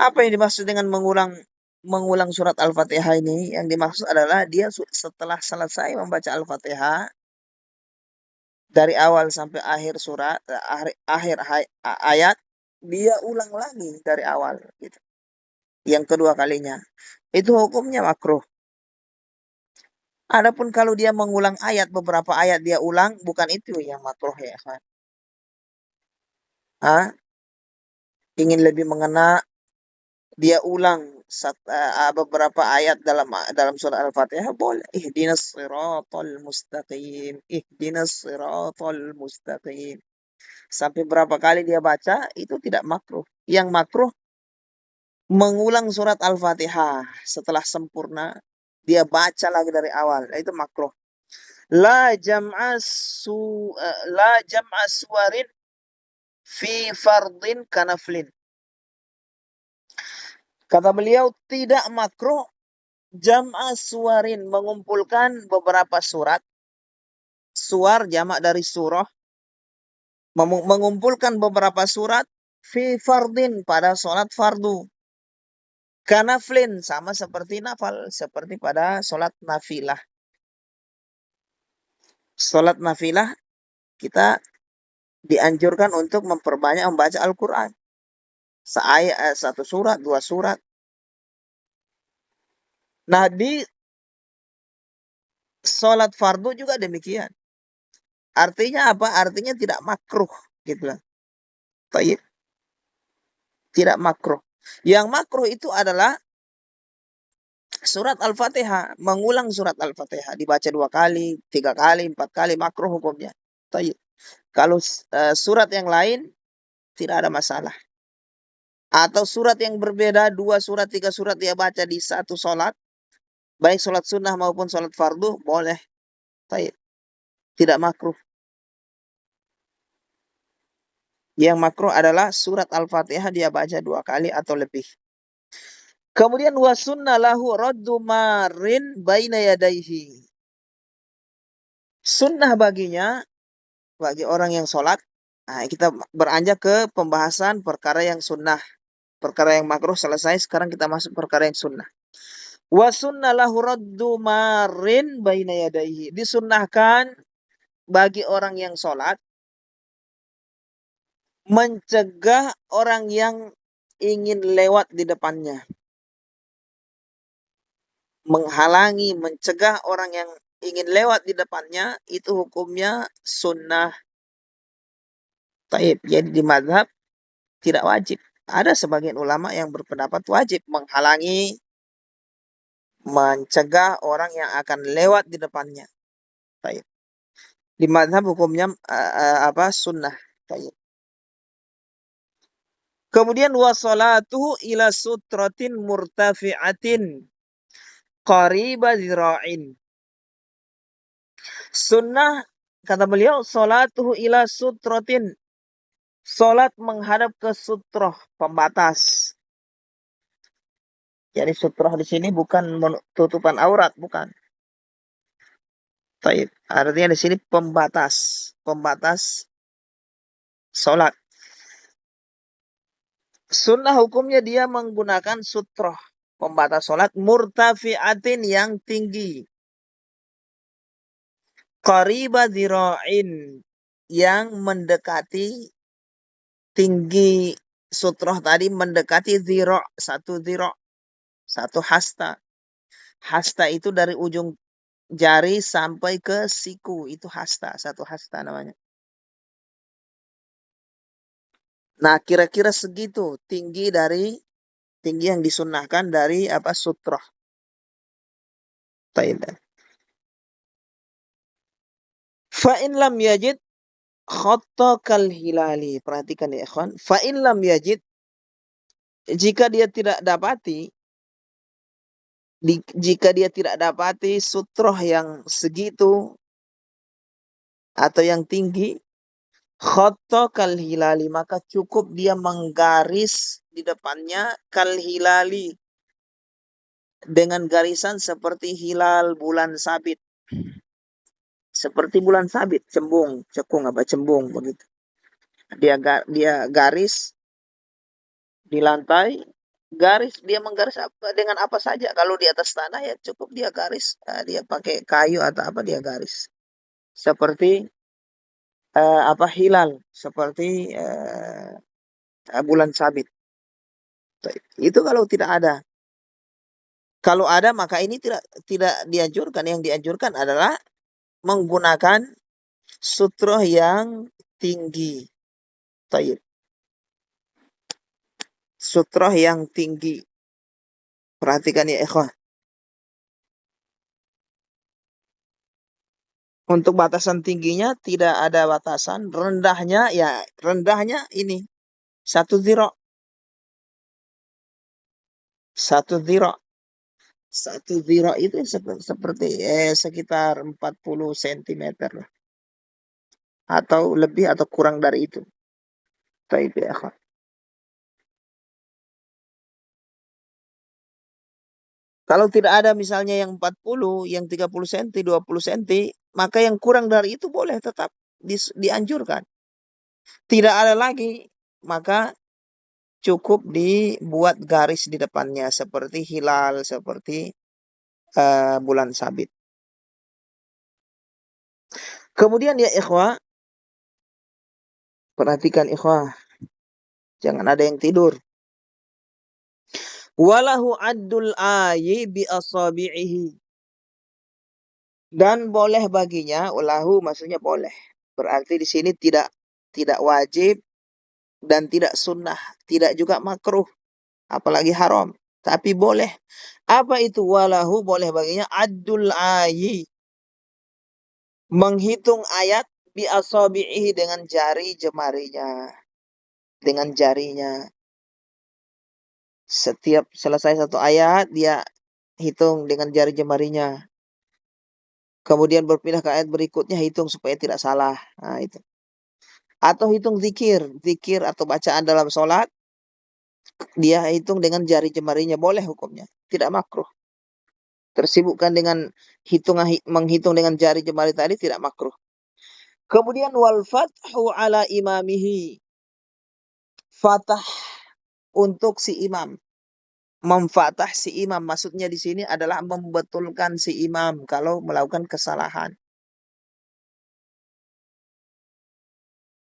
Apa yang dimaksud dengan mengulang surat Al-Fatihah ini? Yang dimaksud adalah dia setelah selesai membaca Al-Fatihah dari awal sampai akhir surat, akhir ayat, dia ulang lagi dari awal gitu. Yang kedua kalinya. Itu hukumnya makruh. Adapun kalau dia mengulang ayat, beberapa ayat dia ulang, bukan itu yang makruh ya. Ingin lebih mengena, dia ulang beberapa ayat dalam surah Al-Fatihah boleh. Ihdinas siratal mustaqim. Ihdinas siratal mustaqim. Sampai berapa kali dia baca itu tidak makruh. Yang makruh mengulang surat Al-Fatihah setelah sempurna, dia baca lagi dari awal. Itu makruh. La jam'a suwarin fi fardin kanaflin. Kata beliau, tidak makruh jam'a suwarin, mengumpulkan beberapa surat. Suar jamak dari surah. Mengumpulkan beberapa surat fi fardin, pada sholat fardu. Kanaflin, sama seperti nafal, seperti pada sholat nafilah. Sholat nafilah kita dianjurkan untuk memperbanyak membaca Al-Quran. Satu surat, dua surat. Nah, di sholat fardu juga demikian. Artinya apa? Artinya tidak makruh, gitu lah. Baik. Tidak makruh. Yang makruh itu adalah surat Al-Fatihah. Mengulang surat Al-Fatihah. Dibaca 2 kali, 3 kali, 4 kali. Makruh hukumnya. Baik. Kalau surat yang lain, tidak ada masalah. Atau surat yang berbeda, 2 surat, 3 surat dia baca di satu sholat. Baik sholat sunnah maupun sholat fardu, boleh. Baik. Tidak makruh. Yang makruh adalah surat Al-Fatihah dia baca 2 kali atau lebih. Kemudian wa sunna lahu raddu marin baina yadaihi. Sunnah baginya, bagi orang yang sholat, nah kita beranjak ke pembahasan perkara yang sunnah. Perkara yang makruh selesai, sekarang kita masuk perkara yang sunnah. Wa sunna lahu raddu marin baina yadaihi. Disunnahkan bagi orang yang sholat mencegah orang yang ingin lewat di depannya. Menghalangi, mencegah orang yang ingin lewat di depannya, itu hukumnya sunnah. Taib. Jadi di mazhab tidak wajib. Ada sebagian ulama yang berpendapat wajib menghalangi, mencegah orang yang akan lewat di depannya. Taib. Di mazhab hukumnya sunnah. Taib. Kemudian wasolatuhu ila sutratin murtafi'atin qariba zira'in. Sunnah, kata beliau, salatuhu ila sutratin. Salat menghadap ke sutroh, pembatas. Jadi sutroh di sini bukan tutupan aurat, bukan. Taib. Artinya di sini pembatas, pembatas salat. Sunnah hukumnya dia menggunakan sutroh, pembatas salat murtafi'atin, yang tinggi. Qariba zira'in, yang mendekati, tinggi sutroh tadi mendekati zira', satu hasta. Hasta itu dari ujung jari sampai ke siku, itu hasta, satu hasta namanya. Nah, kira-kira segitu tinggi yang disunnahkan dari sutroh. Fa in lam yajid khatta kal hilali. Perhatikan ya ikhwan. Fa in lam yajid, jika dia tidak dapati sutroh yang segitu atau yang tinggi, khatta kal hilali, maka cukup dia menggaris di depannya kal hilali, dengan garisan seperti hilal bulan sabit. Seperti bulan sabit, cembung begitu. Dia garis di lantai, dia menggaris dengan apa saja. Kalau di atas tanah ya cukup dia garis, dia pakai kayu atau apa, dia garis. Seperti hilal, seperti bulan sabit. Itu kalau tidak ada. Kalau ada maka ini tidak dianjurkan. Yang dianjurkan adalah menggunakan sutroh yang tinggi. Taib. Sutroh yang tinggi. Perhatikan ya ikhwah. Untuk batasan tingginya tidak ada batasan. Rendahnya ini satu ziro. Satu ziro. Satu ziro itu seperti sekitar 40 cm lah. Atau lebih atau kurang dari itu. Baik ya ikhwah. Kalau tidak ada misalnya yang 40, yang 30 cm, 20 cm, maka yang kurang dari itu boleh tetap dianjurkan. Tidak ada lagi, maka cukup dibuat garis di depannya seperti hilal, seperti bulan sabit. Kemudian ya ikhwah, perhatikan ikhwah, jangan ada yang tidur. Walahu addul ayi bi asabi'ihi. Dan boleh baginya, ulahu maksudnya boleh. Berarti di sini tidak wajib dan tidak sunnah, tidak juga makruh, apalagi haram. Tapi boleh. Apa itu walahu? Boleh baginya addul ayi. Menghitung ayat bi asabi'ihi dengan jari jemarinya. Dengan jarinya. Setiap selesai satu ayat, dia hitung dengan jari jemarinya. Kemudian berpindah ke ayat berikutnya, hitung supaya tidak salah. Nah, itu. Atau hitung zikir atau bacaan dalam sholat, dia hitung dengan jari jemarinya. Boleh hukumnya. Tidak makruh. Tersibukkan dengan menghitung dengan jari jemari tadi tidak makruh. Kemudian wal fathu ala imamihi. Fatah untuk si imam. Memfatah si imam. Maksudnya di sini adalah membetulkan si imam kalau melakukan kesalahan.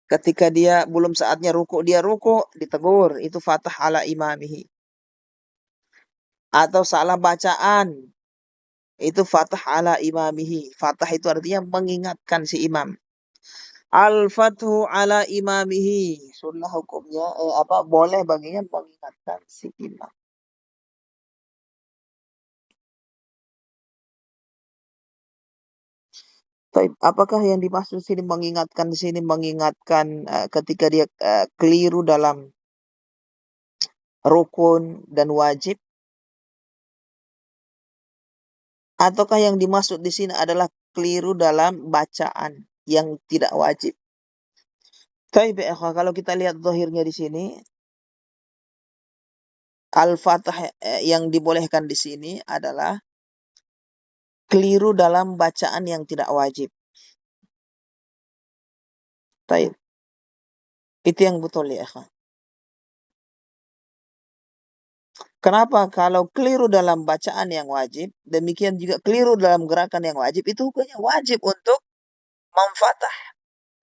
Ketika dia belum saatnya ruku, dia ruku, ditegur. Itu fatah ala imamihi. Atau salah bacaan. Itu fatah ala imamihi. Fatah itu artinya mengingatkan si imam. Al-fathu ala imamihi. Sunnah hukumnya boleh baginya mengingatkan si imam. Apakah yang dimaksud sini mengingatkan ketika dia keliru dalam rukun dan wajib? Ataukah yang dimaksud di sini adalah keliru dalam bacaan yang tidak wajib? Kalau kita lihat zahirnya di sini, al-fatah yang dibolehkan di sini adalah keliru dalam bacaan yang tidak wajib. Taib. Itu yang betul ya. Kenapa? Kalau keliru dalam bacaan yang wajib, demikian juga keliru dalam gerakan yang wajib, itu hukumnya wajib untuk memfatah,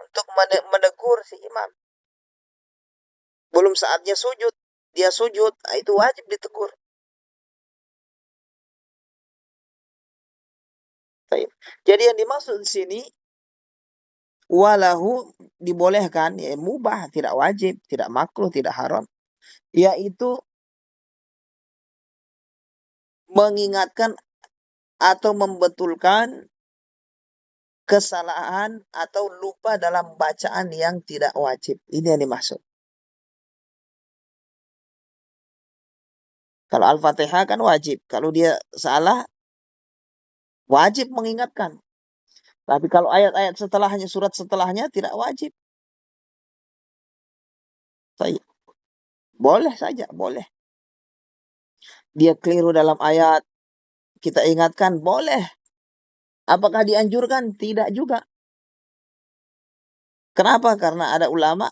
untuk menegur si imam. Belum saatnya sujud, dia sujud, itu wajib ditegur. Taib. Jadi yang dimaksud di sini, walahu dibolehkan, ya mubah, tidak wajib, tidak makruh, tidak haram, yaitu mengingatkan atau membetulkan kesalahan atau lupa dalam bacaan yang tidak wajib. Ini yang dimaksud. Kalau Al-Fatihah kan wajib. Kalau dia salah, wajib mengingatkan. Tapi kalau ayat-ayat setelahnya, surat setelahnya tidak wajib. Boleh saja, boleh. Dia keliru dalam ayat, kita ingatkan, boleh. Apakah dianjurkan? Tidak juga. Kenapa? Karena ada ulama,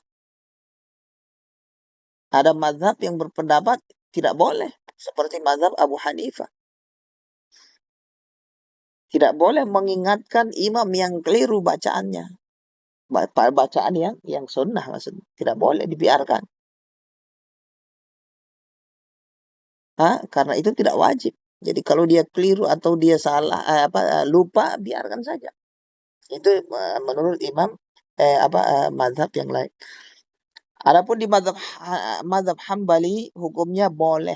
ada mazhab yang berpendapat tidak boleh. Seperti mazhab Abu Hanifah. Tidak boleh mengingatkan imam yang keliru bacaannya. Bacaan yang sunnah maksudnya. Tidak boleh dibiarkan. Karena itu tidak wajib. Jadi kalau dia keliru atau dia salah lupa, biarkan saja. Itu menurut imam mazhab yang lain. Adapun di mazhab Hambali hukumnya boleh.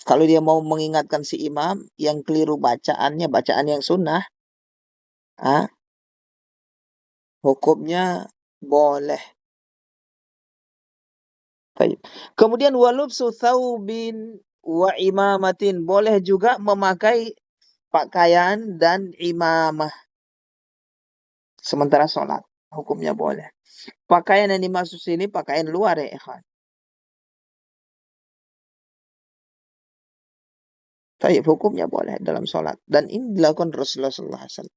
Kalau dia mau mengingatkan si imam yang keliru bacaannya, bacaan yang sunnah, hukumnya boleh. Baik. Kemudian walubsu thawbin wa imamatin, boleh juga memakai pakaian dan imamah sementara sholat. Hukumnya boleh. Pakaian yang dimaksud sini pakaian luar ya, ikhwan. Baik, hukumnya boleh dalam sholat. Dan ini dilakukan Rasulullah SAW.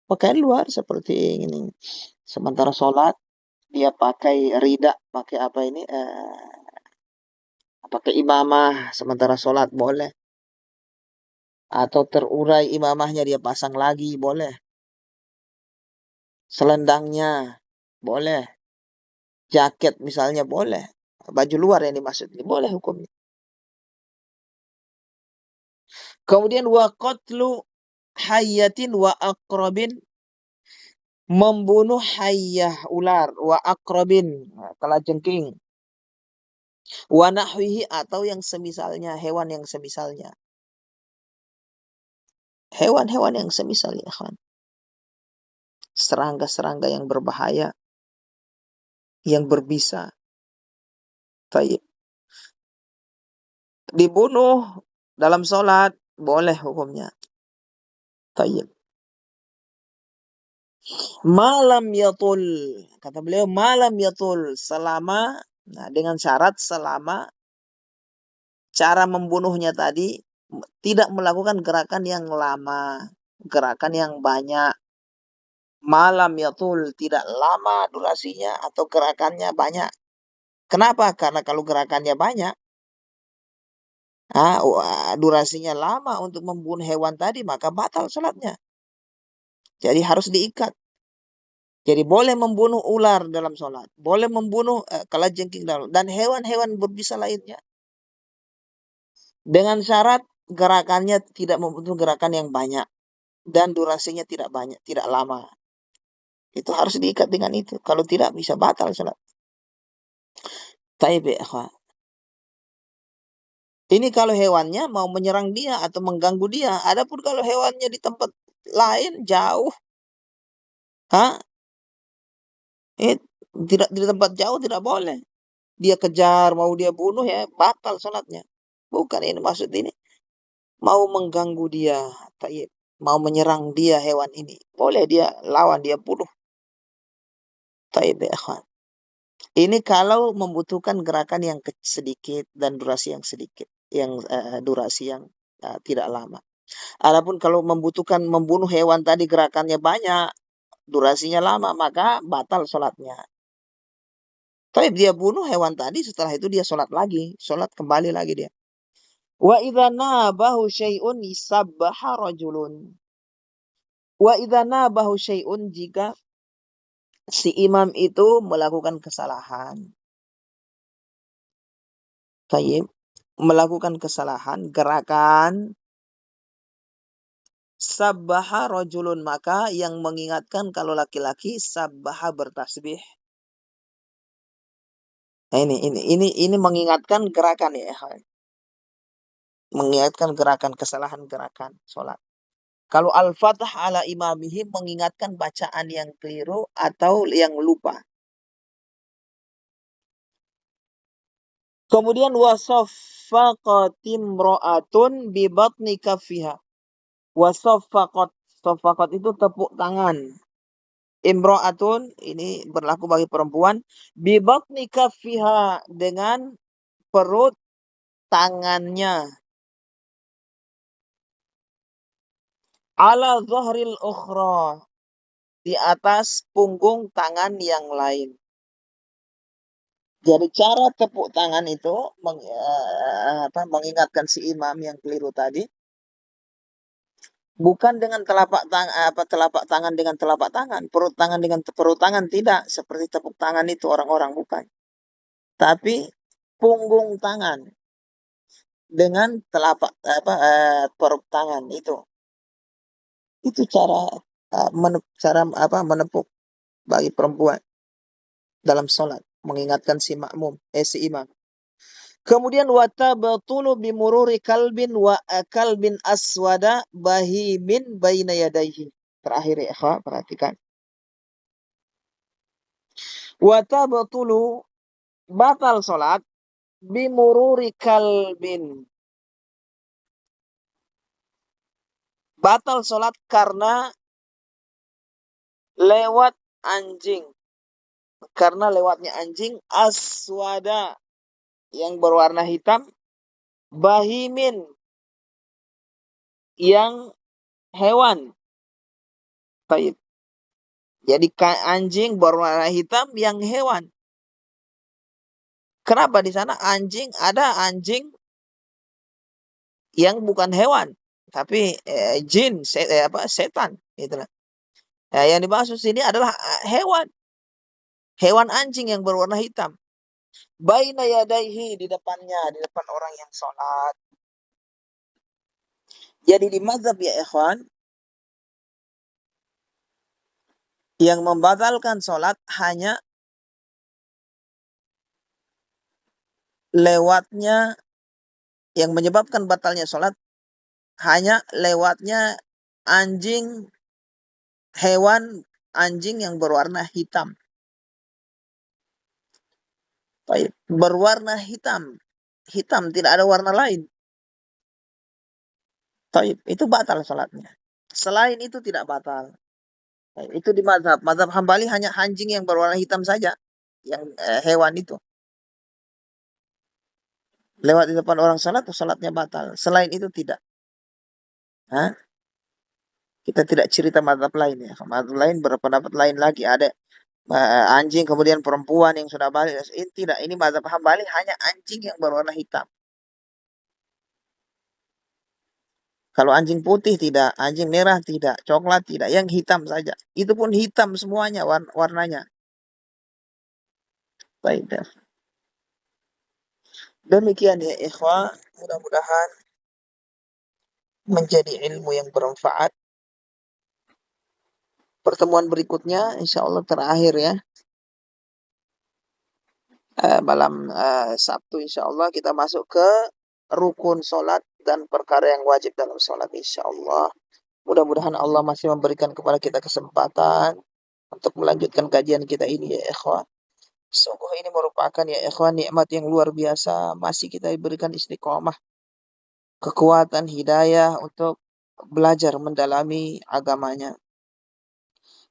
Pakaian luar seperti ini. Sementara sholat, dia pakai rida, pakai apa ini? Pakai imamah. Sementara sholat boleh. Atau terurai imamahnya dia pasang lagi, boleh. Selendangnya, boleh. Jaket misalnya, boleh. Baju luar yang dimaksud ini, boleh hukumnya. Kemudian wa qatlu hayyatin wa aqrabin, membunuh hayyah ular, wa aqrabin kalajengking, wa nahwihi atau yang semisalnya, hewan yang semisalnya. Hewan-hewan yang semisalnya, ikhwan. Serangga-serangga yang berbahaya, yang berbisa. Taib. Dibunuh dalam sholat, boleh hukumnya. Taib. Malam yatul, kata beliau, malam yatul, selama, nah dengan syarat selama cara membunuhnya tadi tidak melakukan gerakan yang lama, gerakan yang banyak. Malam yatul, tidak lama durasinya atau gerakannya banyak. Kenapa? Karena kalau gerakannya banyak, durasinya lama untuk membunuh hewan tadi, maka batal sholatnya. Jadi harus diikat. Jadi boleh membunuh ular dalam sholat, boleh membunuh kalajengking dan hewan-hewan berbisa lainnya. Dengan syarat gerakannya tidak membutuhkan gerakan yang banyak dan durasinya tidak banyak, tidak lama. Itu harus diikat dengan itu. Kalau tidak bisa batal sholat. Taib ya. Ini kalau hewannya mau menyerang dia atau mengganggu dia. Adapun kalau hewannya di tempat lain jauh, tidak di tempat jauh tidak boleh. Dia kejar, mau dia bunuh ya batal sholatnya. Bukan ini maksud ini. Mau mengganggu dia, taib. Mau menyerang dia hewan ini. Boleh dia lawan, dia bunuh. Taib ya ikhwan. Ini kalau membutuhkan gerakan yang sedikit dan durasi yang sedikit. Yang durasi yang tidak lama. Adapun kalau membutuhkan membunuh hewan tadi gerakannya banyak, durasinya lama, maka batal sholatnya. Tapi dia bunuh hewan tadi, setelah itu dia sholat lagi. Sholat kembali lagi dia. Wa idza nabahu syai'un sabbaha rajulun. Wa idza nabahu syai'un, jika si imam itu melakukan kesalahan. Tayyib. Melakukan kesalahan, gerakan sabbaha rajulun, maka yang mengingatkan kalau laki-laki sabbaha bertasbih. Nah, ini mengingatkan gerakan ya. Mengingatkan gerakan, kesalahan gerakan sholat. Kalau al-fatah ala imamihi mengingatkan bacaan yang keliru atau yang lupa. Kemudian wasaffaqat imra'atun bi batni kaffiha. Wasaffaqat itu tepuk tangan. Imra'atun ini berlaku bagi perempuan bi batni kaffiha, dengan perut tangannya, ala zahril ukhra, di atas punggung tangan yang lain. Jadi cara tepuk tangan itu mengingatkan si imam yang keliru tadi, bukan dengan telapak tangan dengan telapak tangan, perut tangan dengan perut tangan, tidak seperti tepuk tangan itu orang-orang, bukan. Tapi punggung tangan dengan telapak perut tangan itu. Itu cara menepuk bagi perempuan dalam sholat, mengingatkan si makmum, si imam. Kemudian watabatulu bimururi kalbin aswada bahimin baina yadaihi. Terakhir ya ikhwah, perhatikan. Watabatulu batal salat bimururi kalbin. Batal salat karena lewat anjing. Karena lewatnya anjing aswada yang berwarna hitam, bahimin yang hewan. Baik. Jadi anjing berwarna hitam yang hewan. Kenapa di sana ada anjing yang bukan hewan, tapi jin, setan, gitu. Nah, yang dimaksud sini adalah hewan anjing yang berwarna hitam. Baina yadaihi, di depannya, di depan orang yang sholat. Jadi di mazhab ya ikhwan, yang membatalkan sholat hanya lewatnya, yang menyebabkan batalnya sholat hanya lewatnya hewan anjing yang berwarna hitam. Baik, berwarna hitam. Hitam, tidak ada warna lain. Baik, itu batal sholatnya. Selain itu tidak batal. Baik, itu di mazhab. Mazhab Hambali hanya anjing yang berwarna hitam saja. Yang hewan itu. Lewat di depan orang sholat, sholatnya batal. Selain itu tidak. Hah? Kita tidak cerita mazhab lain ya. Mazhab lain berpendapat lain lagi. Ada anjing kemudian perempuan yang sudah balik. Ini tidak. Ini mazhab Hambali hanya anjing yang berwarna hitam. Kalau anjing putih tidak, anjing merah tidak, coklat tidak, yang hitam saja. Itu pun hitam semuanya warnanya. Baik, demikian ya ikhwah, mudah-mudahan menjadi ilmu yang bermanfaat. Pertemuan berikutnya insya Allah terakhir ya, malam Sabtu insya Allah kita masuk ke rukun sholat dan perkara yang wajib dalam sholat insya Allah. Mudah-mudahan Allah masih memberikan kepada kita kesempatan untuk melanjutkan kajian kita ini ya ikhwah. Sungguh ini merupakan ya ikhwan nikmat yang luar biasa, masih kita diberikan istiqomah, kekuatan hidayah untuk belajar mendalami agamanya.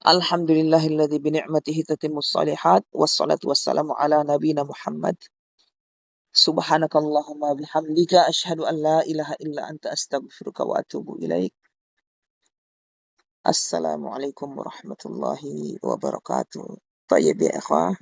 Alhamdulillahilladzi bi ni'matihi tatimmus shalihat, wassalatu wassalamu ala nabiyina Muhammad. Subhanakallahumma bihamdika asyhadu an la ilaha illa anta astaghfiruka wa atubu ilaik. Assalamualaikum warahmatullahi wabarakatuh. Tayyib ya ikhwah.